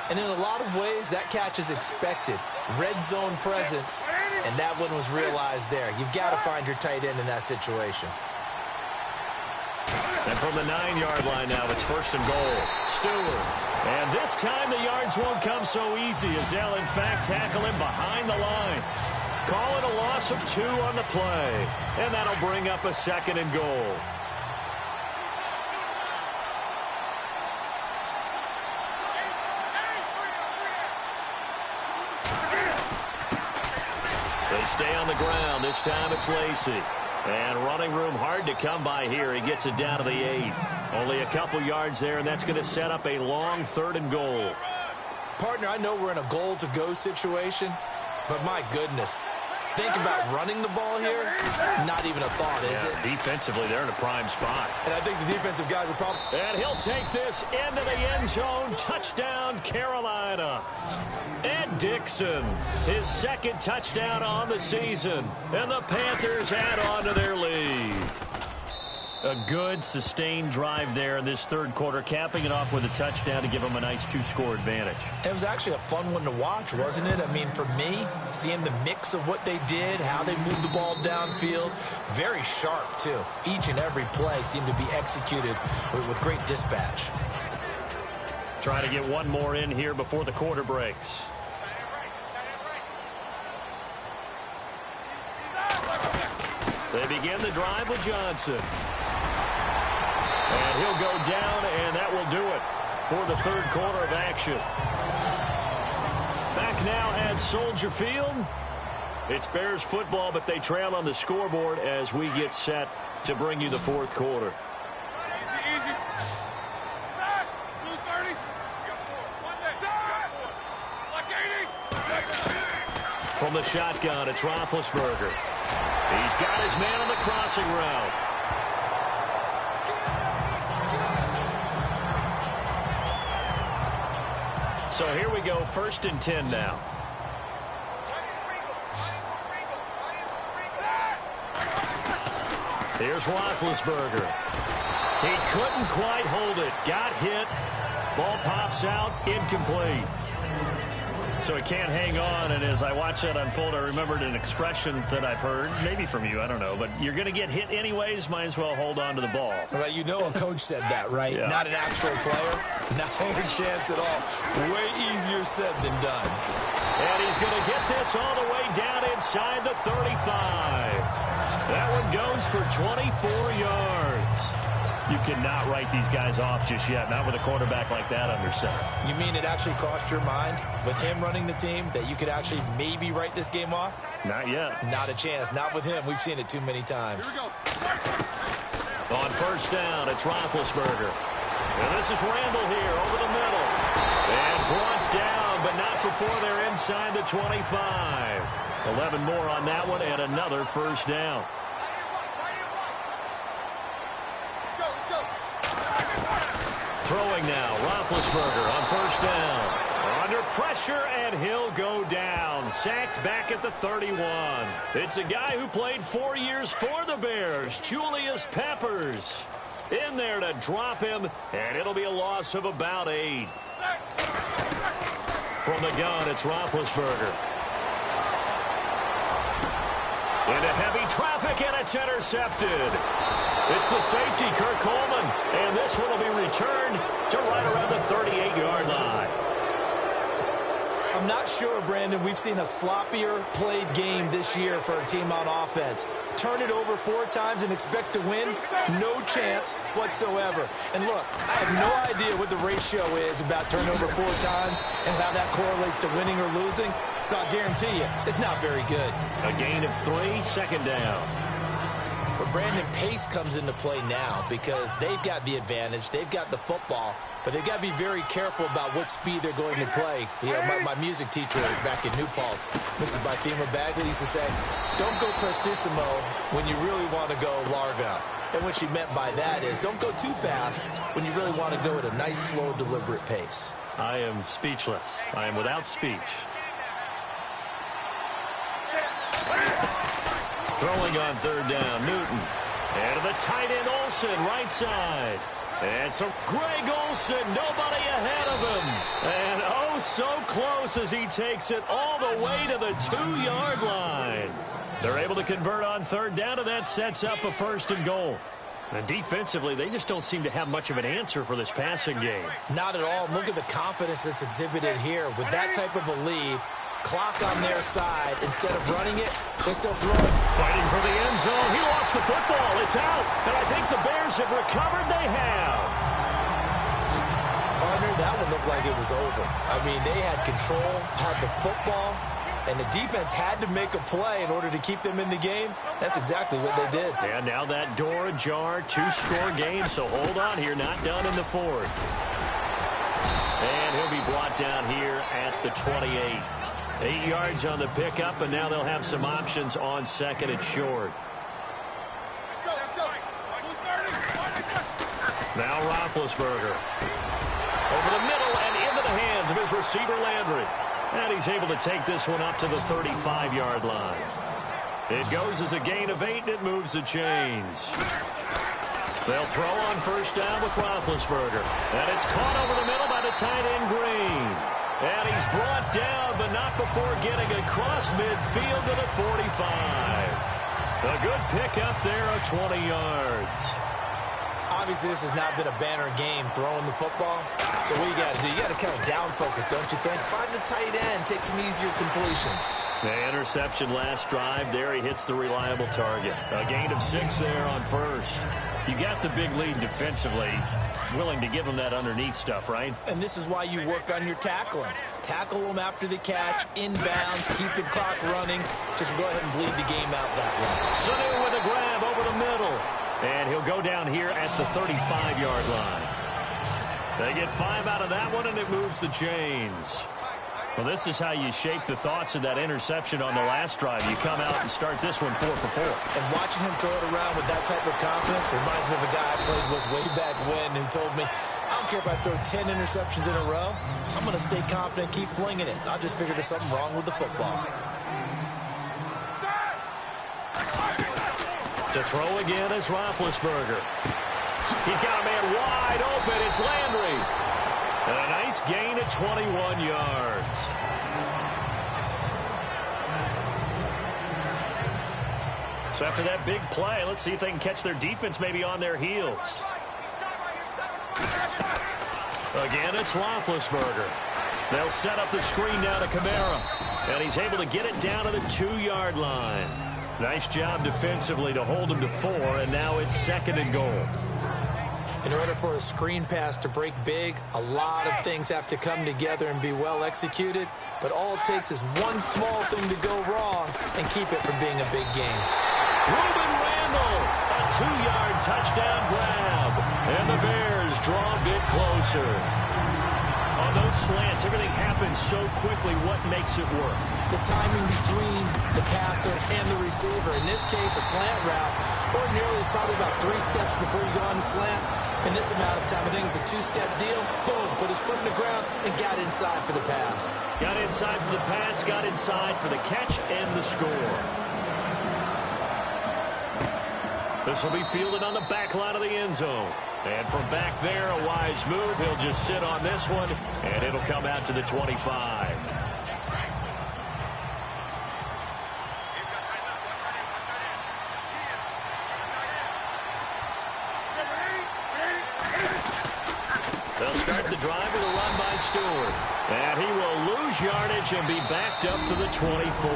And in a lot of ways, that catch is expected. Red zone presence, and that one was realized there. You've got to find your tight end in that situation. And from the 9-yard line now, it's 1st and goal. Stewart. And this time the yards won't come so easy as they'll, in fact, tackle him behind the line. Call it a loss of 2 on the play. And that'll bring up a 2nd and goal. They stay on the ground. This time it's Lacey. And running room hard to come by here. He gets it down to the 8. Only a couple yards there, and that's going to set up a long 3rd and goal. Partner, I know we're in a goal-to-go situation, but my goodness. Think about running the ball here. Not even a thought, is it? Defensively, they're in a prime spot. And I think the defensive guys are probably... And he'll take this into the end zone. Touchdown, Carolina. Ed Dixon, his 2nd touchdown on the season. And the Panthers add on to their lead. A good, sustained drive there in this 3rd quarter, capping it off with a touchdown to give them a nice 2-score advantage. It was actually a fun one to watch, wasn't it? I mean, for me, seeing the mix of what they did, how they moved the ball downfield, very sharp, too. Each and every play seemed to be executed with great dispatch. Try to get one more in here before the quarter breaks. They begin the drive with Johnson. And he'll go down, and that will do it for the 3rd quarter of action. Back now at Soldier Field. It's Bears football, but they trail on the scoreboard as we get set to bring you the 4th quarter. From the shotgun, it's Roethlisberger. He's got his man on the crossing route. So here we go, 1st and 10 now. Here's Roethlisberger. He couldn't quite hold it. Got hit. Ball pops out, incomplete. So he can't hang on, and as I watch that unfold, I remembered an expression that I've heard, maybe from you, I don't know, but you're going to get hit anyways, might as well hold on to the ball. Well, you know a coach said that, right? Yeah. Not an actual player. Not a chance at all. Way easier said than done. And he's going to get this all the way down inside the 35. That one goes for 24 yards. You cannot write these guys off just yet, not with a quarterback like that under center. You mean it actually crossed your mind with him running the team that you could actually maybe write this game off? Not yet. Not a chance. Not with him. We've seen it too many times. Here we go. On 1st down, it's Roethlisberger. And this is Randall here over the middle. And brought down, but not before they're inside the 25. 11 more on that one and another 1st down. Throwing now, Roethlisberger on 1st down. Under pressure, and he'll go down. Sacked back at the 31. It's a guy who played 4 years for the Bears, Julius Peppers. In there to drop him, and it'll be a loss of about 8. From the gun, it's Roethlisberger. Into heavy traffic, and it's intercepted. It's the safety, Kirk Coleman, and this one will be returned to right around the 38-yard line. I'm not sure, Brandon, we've seen a sloppier played game this year for a team on offense. Turn it over 4 times and expect to win? No chance whatsoever. And look, I have no idea what the ratio is about turnover 4 times and how that correlates to winning or losing. But I'll guarantee you, it's not very good. A gain of 3, 2nd down. But Brandon, pace comes into play now because they've got the advantage. They've got the football, but they've got to be very careful about what speed they're going to play. You know, my music teacher back in New Paltz, Mrs. Bythema Bagley, used to say, don't go prestissimo when you really want to go largo. And what she meant by that is don't go too fast when you really want to go at a nice, slow, deliberate pace. I am speechless. I am without speech. Throwing on third down, Newton. And to the tight end, Olsen, right side. And so Greg Olsen, nobody ahead of him. And oh, so close as he takes it all the way to the 2-yard line. They're able to convert on third down, and that sets up a 1st and goal. And defensively, they just don't seem to have much of an answer for this passing game. Not at all. Look at the confidence that's exhibited here. With that type of a lead, clock on their side, instead of running it, they're still throwing. Fighting for the end zone. He lost the football. It's out. And I think the Bears have recovered. They have. Partner, that one looked like it was over. I mean, they had control, had the football, and the defense had to make a play in order to keep them in the game. That's exactly what they did. And now that door ajar, 2-score game, so hold on here, not done in the 4th. And he'll be brought down here at the 28. 8 yards on the pickup, and now they'll have some options on 2nd and short. Now Roethlisberger. Over the middle and into the hands of his receiver Landry. And he's able to take this one up to the 35-yard line. It goes as a gain of 8, and it moves the chains. They'll throw on 1st down with Roethlisberger. And it's caught over the middle by the tight end Green. And he's brought down, but not before getting across midfield to the 45. A good pickup there of 20 yards. Obviously, this has not been a banner game throwing the football. So what you got to do, you got to kind of down focus, don't you think? Find the tight end, take some easier completions. The interception last drive. There he hits the reliable target. A gain of 6 there on 1st. You got the big lead defensively. Willing to give him that underneath stuff, right? And this is why you work on your tackling. Tackle them after the catch, inbounds, keep the clock running. Just go ahead and bleed the game out that way. Sanu with a grab over the middle. And he'll go down here at the 35-yard line. They get 5 out of that one, and it moves the chains. Well, this is how you shape the thoughts of that interception on the last drive. You come out and start this one 4 for 4. And watching him throw it around with that type of confidence reminds me of a guy I played with way back when who told me, I don't care if I throw 10 interceptions in a row. I'm going to stay confident, keep flinging it. I just figured there's something wrong with the football. To throw again is Roethlisberger. He's got a man wide open. It's Landry. And a nice gain at 21 yards. So after that big play, let's see if they can catch their defense maybe on their heels. Again, it's Roethlisberger. They'll set up the screen down to Kamara. And he's able to get it down to the 2-yard line. Nice job defensively to hold him to 4, and now it's 2nd and goal. In order for a screen pass to break big, a lot of things have to come together and be well executed, but all it takes is one small thing to go wrong and keep it from being a big game. Ruben Randall, a 2-yard touchdown grab, and the Bears draw a bit closer. On those slants, everything happens so quickly. What makes it work? The timing between the passer and the receiver. In this case, a slant route ordinarily is probably about 3 steps before you go on the slant. In this amount of time, I think it's a 2-step deal. Boom, put his foot in the ground and got inside for the pass. Got inside for the pass, got inside for the catch and the score. This will be fielded on the back line of the end zone. And from back there, a wise move. He'll just sit on this one, and it'll come out to the 25. They'll start the drive with a run by Stewart. And he will lose yardage and be backed up to the 24.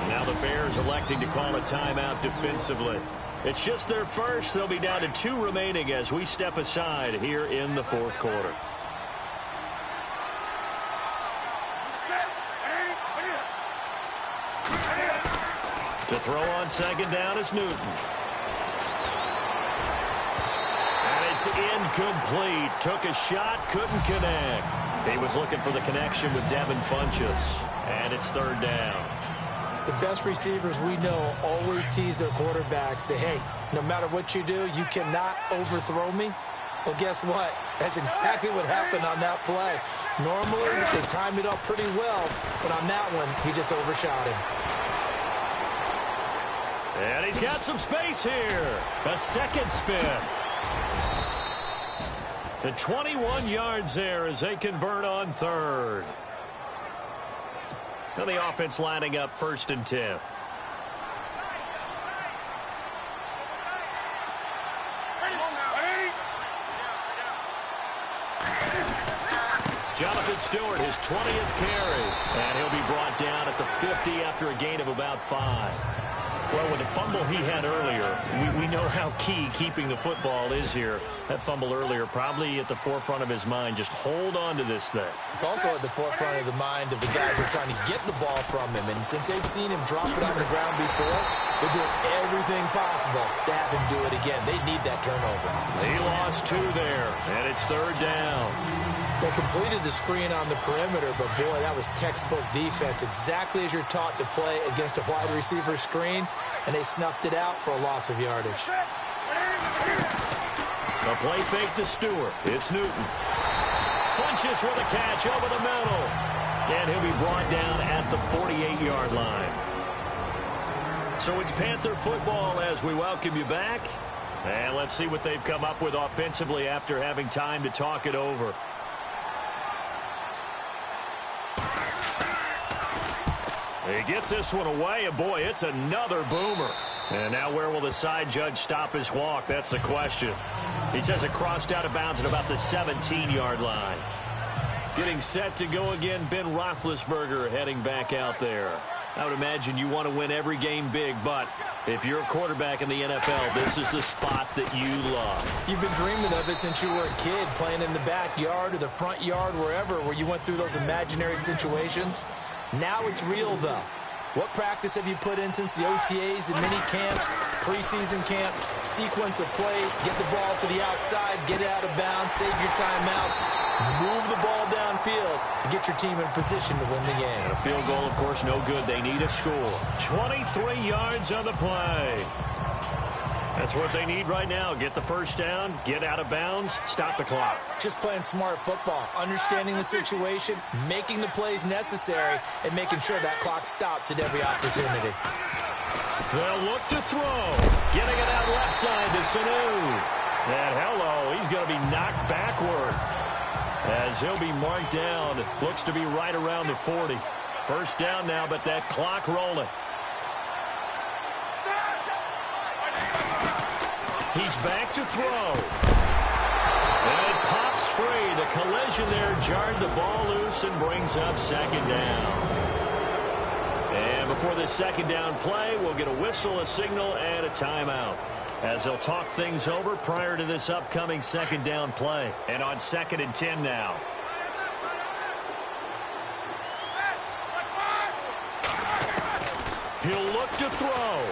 Now the Bears electing to call a timeout defensively. It's just their first. They'll be down to 2 remaining as we step aside here in the 4th quarter. To throw on second down is Newton. And it's incomplete. Took a shot, couldn't connect. He was looking for the connection with Devin Funchess. And it's third down. The best receivers we know always tease their quarterbacks. Say, hey, no matter what you do, you cannot overthrow me. Well, guess what? That's exactly what happened on that play. Normally, they timed it up pretty well, but on that one, he just overshot him. And he's got some space here. A second spin. The 21 yards there as they convert on third. Now the offense lining up 1st and 10. Jonathan Stewart, his 20th carry. And he'll be brought down at the 50 after a gain of about 5. Well, with the fumble he had earlier, we know how key keeping the football is here. That fumble earlier probably at the forefront of his mind. Just hold on to this thing. It's also at the forefront of the mind of the guys who are trying to get the ball from him. And since they've seen him drop it on the ground before, they're doing everything possible to have him do it again. They need that turnover. He lost 2 there, and it's third down. They completed the screen on the perimeter, but boy, that was textbook defense, exactly as you're taught to play against a wide receiver screen, and they snuffed it out for a loss of yardage. A play fake to Stewart. It's Newton. Funchess with a catch over the middle, and he'll be brought down at the 48-yard line. So it's Panther football as we welcome you back, and let's see what they've come up with offensively after having time to talk it over. He gets this one away, and boy, it's another boomer. And now where will the side judge stop his walk? That's the question. He says it crossed out of bounds at about the 17-yard line. Getting set to go again, Ben Roethlisberger heading back out there. I would imagine you want to win every game big, but if you're a quarterback in the NFL, this is the spot that you love. You've been dreaming of it since you were a kid, playing in the backyard or the front yard, wherever, where you went through those imaginary situations. Now it's real, though. What practice have you put in since the OTAs and mini camps, preseason camp, sequence of plays, get the ball to the outside, get it out of bounds, save your timeouts, move the ball downfield to get your team in position to win the game. And a field goal, of course, no good. They need a score. 23 yards on the play. That's what they need right now. Get the first down, get out of bounds, stop the clock. Just playing smart football, understanding the situation, making the plays necessary, and making sure that clock stops at every opportunity. They'll look to throw. Getting it out left side to Sanu. And hello, he's going to be knocked backward as he'll be marked down. Looks to be right around the 40. First down now, but that clock rolling. He's back to throw. And it pops free. The collision there jarred the ball loose and brings up second down. And before this second down play, we'll get a whistle, a signal, and a timeout as they'll talk things over prior to this upcoming second down play. And on 2nd and 10 now. He'll look to throw.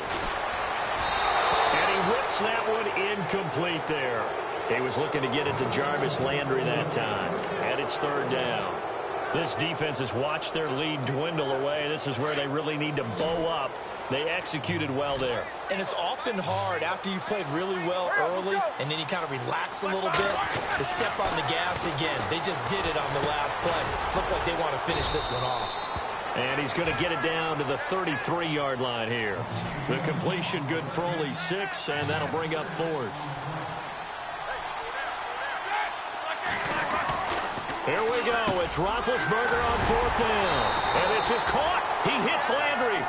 Rips that one incomplete there. He was looking to get it to Jarvis Landry that time. And it's third down. This defense has watched their lead dwindle away. This is where they really need to bow up. They executed well there. And it's often hard after you've played really well early and then you kind of relax a little bit to step on the gas again. They just did it on the last play. Looks like they want to finish this one off. And he's going to get it down to the 33-yard line here. The completion good for only 6, and that'll bring up 4th. Here we go. It's Roethlisberger on 4th down. And this is caught. He hits Landry.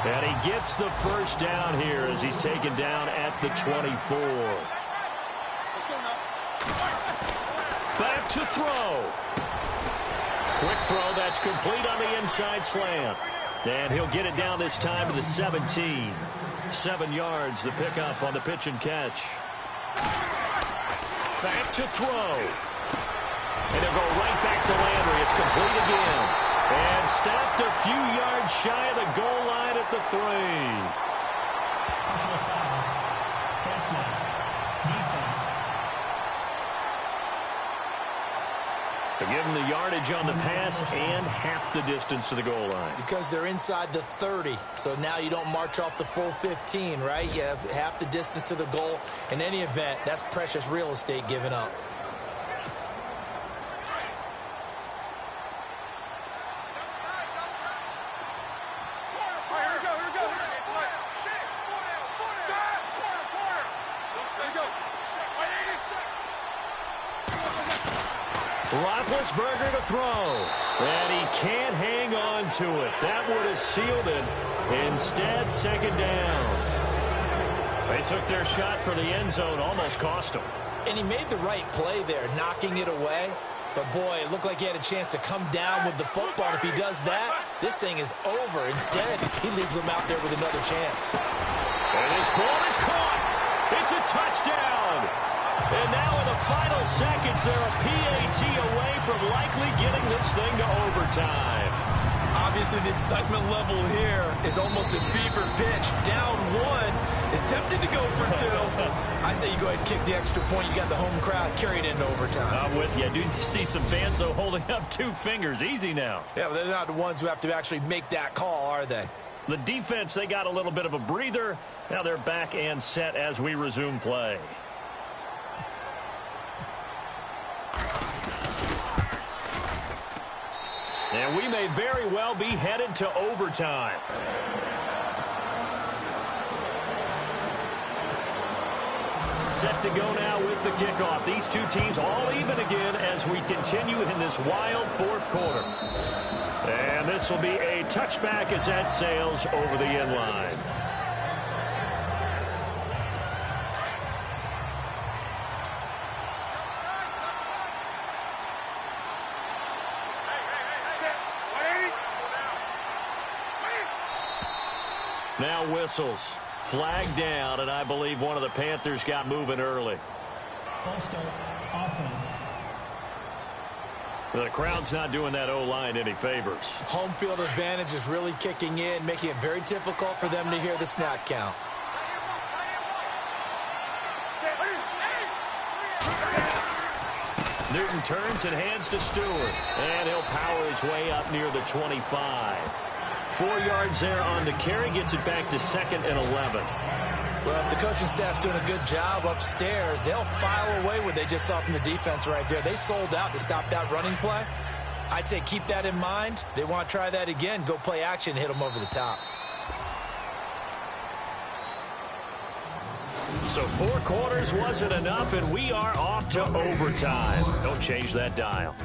And he gets the first down here as he's taken down at the 24. Back to throw. Quick throw, that's complete on the inside slant. And he'll get it down this time to the 17. 7 yards, the pickup on the pitch and catch. Back to throw. And he'll go right back to Landry. It's complete again. And stopped a few yards shy of the goal line at the 3. Personal foul. Face mask. Defense. To give them the yardage on the pass and half the distance to the goal line. Because they're inside the 30, so now you don't march off the full 15, right? You have half the distance to the goal. In any event, that's precious real estate given up. Roethlisberger to throw. And he can't hang on to it. That would have sealed it. Instead, second down. They took their shot for the end zone, almost cost him. And he made the right play there, knocking it away. But, boy, it looked like he had a chance to come down with the football. If he does that, this thing is over. Instead, he leaves him out there with another chance. And his ball is caught. It's a touchdown. And now in the final seconds, they're a PAT away from likely getting this thing to overtime. Obviously, the excitement level here is almost a fever pitch. Down 1 is tempted to go for 2. I say you go ahead and kick the extra point. You got the home crowd carried into overtime. I'm with you. Do you see some fans, though, holding up 2 fingers? Easy now. Yeah, but they're not the ones who have to actually make that call, are they? The defense, they got a little bit of a breather. Now they're back and set as we resume play. And we may very well be headed to overtime. Set to go now with the kickoff. These two teams all even again as we continue in this wild fourth quarter. And this will be a touchback as that sails over the end line. Now whistles. Flag down, and I believe one of the Panthers got moving early. False start. Offense. The crowd's not doing that O-line any favors. Home field advantage is really kicking in, making it very difficult for them to hear the snap count. Newton turns and hands to Stewart. And he'll power his way up near the 25. 4 yards there on the carry, gets it back to 2nd and 11. Well, if the coaching staff's doing a good job upstairs, they'll file away what they just saw from the defense right there. They sold out to stop that running play. I'd say keep that in mind. They want to try that again. Go play action, hit them over the top. So 4 quarters wasn't enough, and we are off to overtime. Don't change that dial.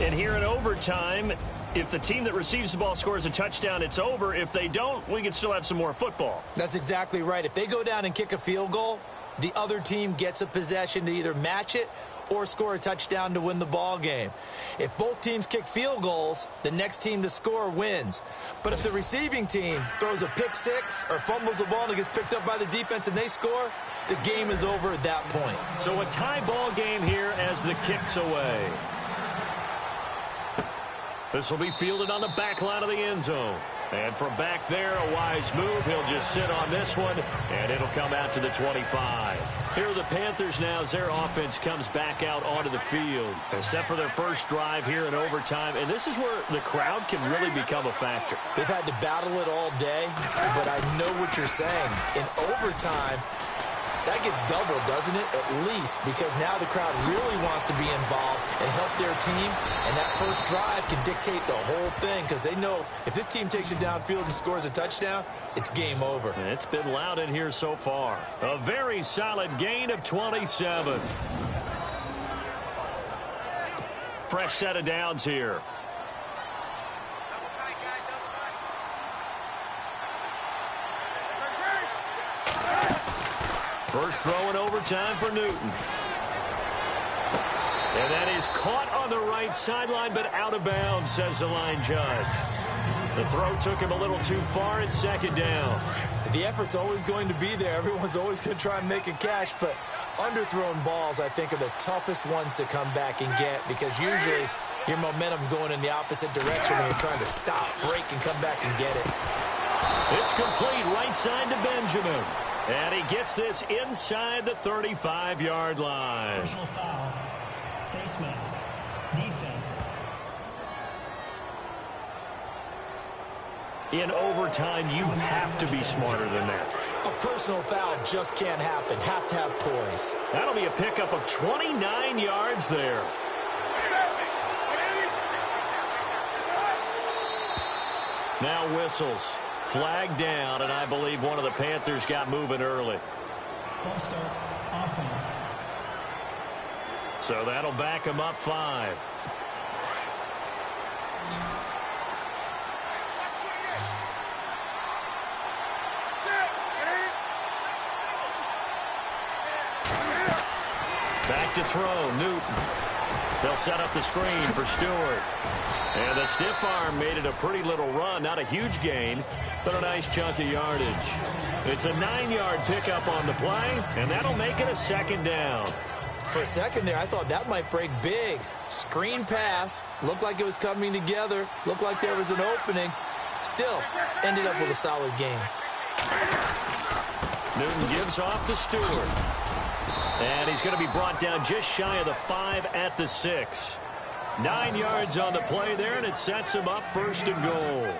And here in overtime, if the team that receives the ball scores a touchdown, it's over. If they don't, we can still have some more football. That's exactly right. If they go down and kick a field goal, the other team gets a possession to either match it or score a touchdown to win the ball game. If both teams kick field goals, the next team to score wins. But if the receiving team throws a pick six or fumbles the ball and it gets picked up by the defense and they score, the game is over at that point. So a tie ball game here as the kick's away. This will be fielded on the back line of the end zone. And from back there, a wise move. He'll just sit on this one, and it'll come out to the 25. Here are the Panthers now as their offense comes back out onto the field. Except for their first drive here in overtime. And this is where the crowd can really become a factor. They've had to battle it all day, but I know what you're saying. In overtime, that gets doubled, doesn't it? At least, because now the crowd really wants to be involved and help their team, and that first drive can dictate the whole thing because they know if this team takes it downfield and scores a touchdown, it's game over. It's been loud in here so far. A very solid gain of 27. Fresh set of downs here. First throw in overtime for Newton. And that is caught on the right sideline, but out of bounds, says the line judge. The throw took him a little too far. It's second down. The effort's always going to be there. Everyone's always going to try and make a catch, but underthrown balls, I think, are the toughest ones to come back and get because usually your momentum's going in the opposite direction when you're trying to stop, break, and come back and get it. It's complete right side to Benjamin. And he gets this inside the 35-yard line. Personal foul. Face mask. Defense. In overtime, you have to be smarter than that. A personal foul just can't happen. Have to have poise. That'll be a pickup of 29 yards there. Now whistles. Flag down, and I believe one of the Panthers got moving early. False start. Offense. So that'll back him up 5. Back to throw, Newton. They'll set up the screen for Stewart. And the stiff arm made it a pretty little run. Not a huge gain, but a nice chunk of yardage. It's a 9-yard pickup on the play, and that'll make it a second down. For a second there, I thought that might break big. Screen pass. Looked like it was coming together. Looked like there was an opening. Still, ended up with a solid game. Newton gives off to Stewart. And he's going to be brought down just shy of the 5 at the 6. 9 yards on the play there, and it sets him up 1st and goal.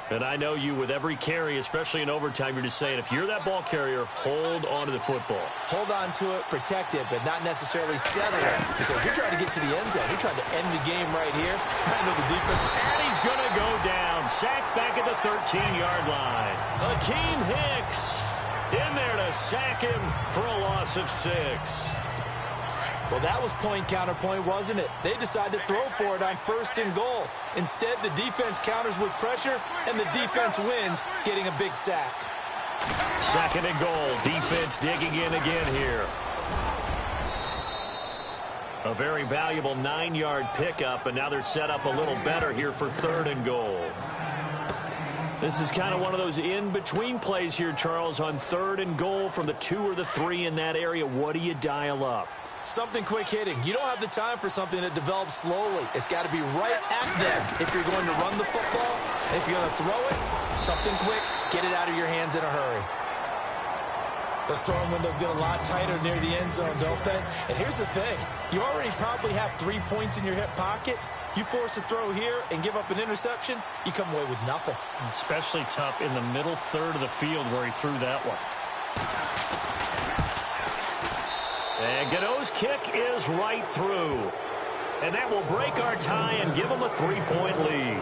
And I know you, with every carry, especially in overtime, you're just saying, if you're that ball carrier, hold on to the football. Hold on to it, protect it, but not necessarily settle it. Because you're trying to get to the end zone. You're trying to end the game right here. I know the defense. And he's going to go down. Sacked back at the 13-yard line. Akeem Hicks in there to sack him for a loss of 6. Well, that was point counterpoint, wasn't it? They decided to throw for it on 1st and goal. Instead, the defense counters with pressure, and the defense wins, getting a big sack. 2nd and goal. Defense digging in again here. A very valuable 9-yard pickup, and now they're set up a little better here for 3rd and goal. This is kind of one of those in-between plays here, Charles, on 3rd and goal from the 2 or the 3 in that area. What do you dial up? Something quick hitting. You don't have the time for something that develops slowly. It's got to be right at them if you're going to run the football. And if you're going to throw it, something quick, get it out of your hands in a hurry. Those throwing windows get a lot tighter near the end zone, don't they? And here's the thing. You already probably have 3 points in your hip pocket. You force a throw here and give up an interception, you come away with nothing. Especially tough in the middle third of the field where he threw that one. And Gano's kick is right through. And that will break our tie and give them a 3-point lead.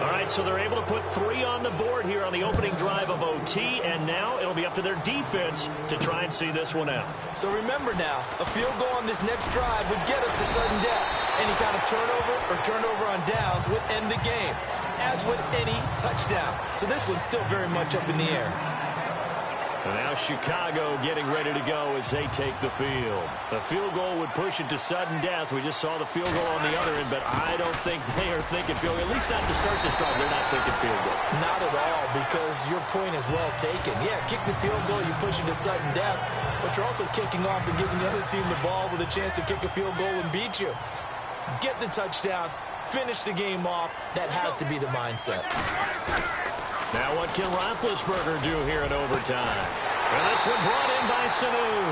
All right, so they're able to put 3 on the board here on the opening drive of OT, and now it'll be up to their defense to try and see this one out. So remember now, a field goal on this next drive would get us to sudden death. Any kind of turnover on downs would end the game, as would any touchdown. So this one's still very much up in the air. And now Chicago getting ready to go as they take the field. The field goal would push it to sudden death. We just saw the field goal on the other end, but I don't think they are thinking field goal. At least not to start this drive. They're not thinking field goal. Not at all, because your point is well taken. Yeah, kick the field goal, you push it to sudden death, but you're also kicking off and giving the other team the ball with a chance to kick a field goal and beat you. Get the touchdown, finish the game off. That has to be the mindset. Now what can Roethlisberger do here in overtime? And this one brought in by Sanu.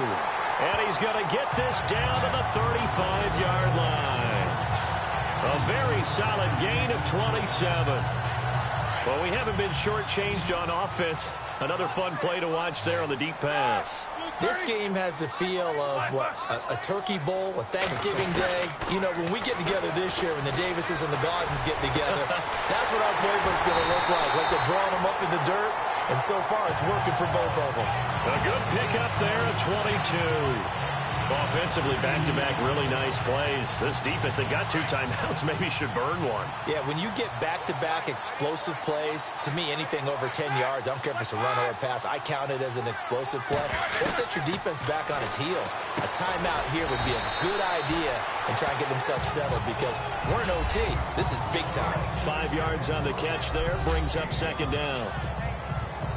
And he's going to get this down to the 35-yard line. A very solid gain of 27. Well, we haven't been shortchanged on offense. Another fun play to watch there on the deep pass. This game has the feel of, what, a turkey bowl, a Thanksgiving day. You know, when we get together this year, when the Davises and the Gardens get together, that's what our playbook's going to look like. Like they're drawing them up in the dirt, and so far it's working for both of them. A good pickup there at 22. Offensively, back-to-back really nice plays. This defense, they got 2 timeouts, maybe should burn one. Yeah, when you get back-to-back explosive plays, to me, anything over 10 yards, I don't care if it's a run or a pass, I count it as an explosive play. They'll set your defense back on its heels. A timeout here would be a good idea and try and get themselves settled because we're in OT. This is big time. 5 yards on the catch there, brings up 2nd down.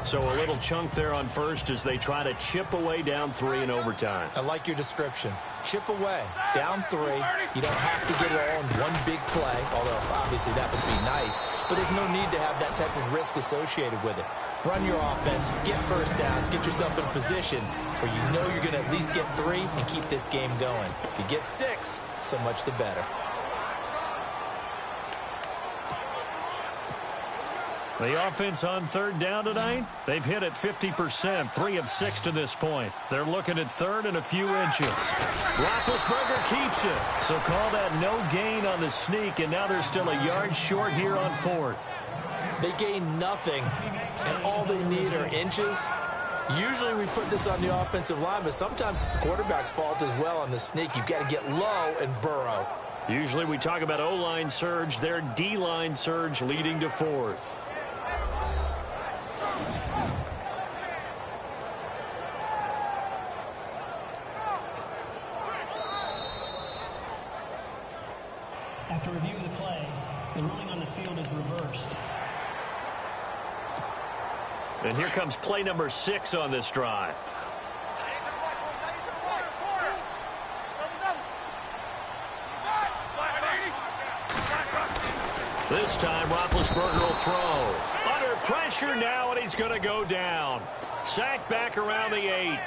So a little chunk there on first as they try to chip away down 3 in overtime. I like your description. Chip away. Down 3. You don't have to get it all in one big play, although obviously that would be nice. But there's no need to have that type of risk associated with it. Run your offense, get first downs, get yourself in a position where you know you're going to at least get 3 and keep this game going. If you get 6, so much the better. The offense on 3rd down tonight, they've hit it 50%, 3 of 6 to this point. They're looking at 3rd and a few inches. Roethlisberger keeps it, so call that no gain on the sneak, and now they're still a yard short here on 4th. They gain nothing, and all they need are inches. Usually we put this on the offensive line, but sometimes it's the quarterback's fault as well on the sneak. You've got to get low and burrow. Usually we talk about O-line surge, their D-line surge leading to 4th. After reviewing the play, the ruling on the field is reversed. And here comes play number 6 on this drive. This time, Roethlisberger will throw. Under pressure now, and he's going to go down. Sack back around the 8.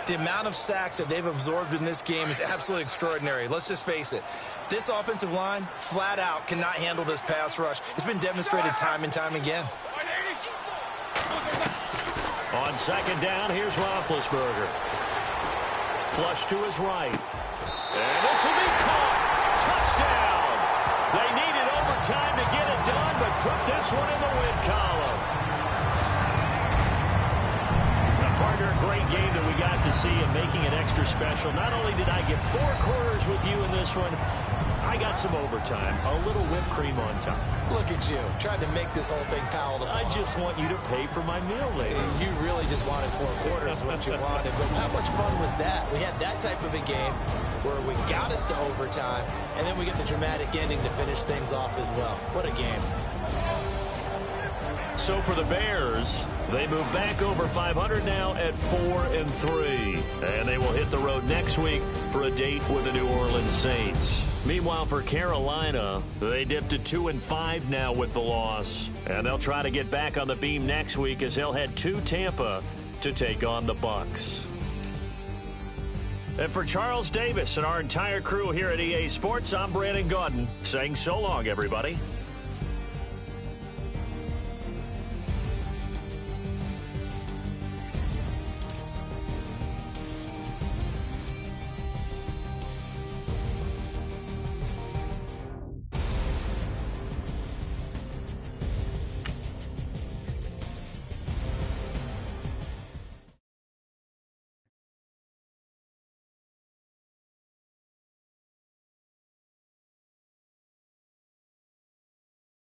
The amount of sacks that they've absorbed in this game is absolutely extraordinary. Let's just face it. This offensive line, flat out, cannot handle this pass rush. It's been demonstrated time and time again. On 2nd down, here's Roethlisberger. Flush to his right. And this will be caught. Touchdown. They needed overtime to get it done, but put this one in the win column. Partner, great game that we got to see and making it extra special. Not only did I get 4 quarters with you in this one, I got some overtime, a little whipped cream on top. Look at you, trying to make this whole thing palatable. I just want you to pay for my meal later. You really just wanted 4 quarters, what you wanted. But how much fun was that? We had that type of a game where we got us to overtime, and then we get the dramatic ending to finish things off as well. What a game. So for the Bears, they move back over 500 now at 4-3. And they will hit the road next week for a date with the New Orleans Saints. Meanwhile, for Carolina, they dipped to 2-5 now with the loss. And they'll try to get back on the beam next week as they'll head to Tampa to take on the Bucs. And for Charles Davis and our entire crew here at EA Sports, I'm Brandon Gaudin saying so long, everybody.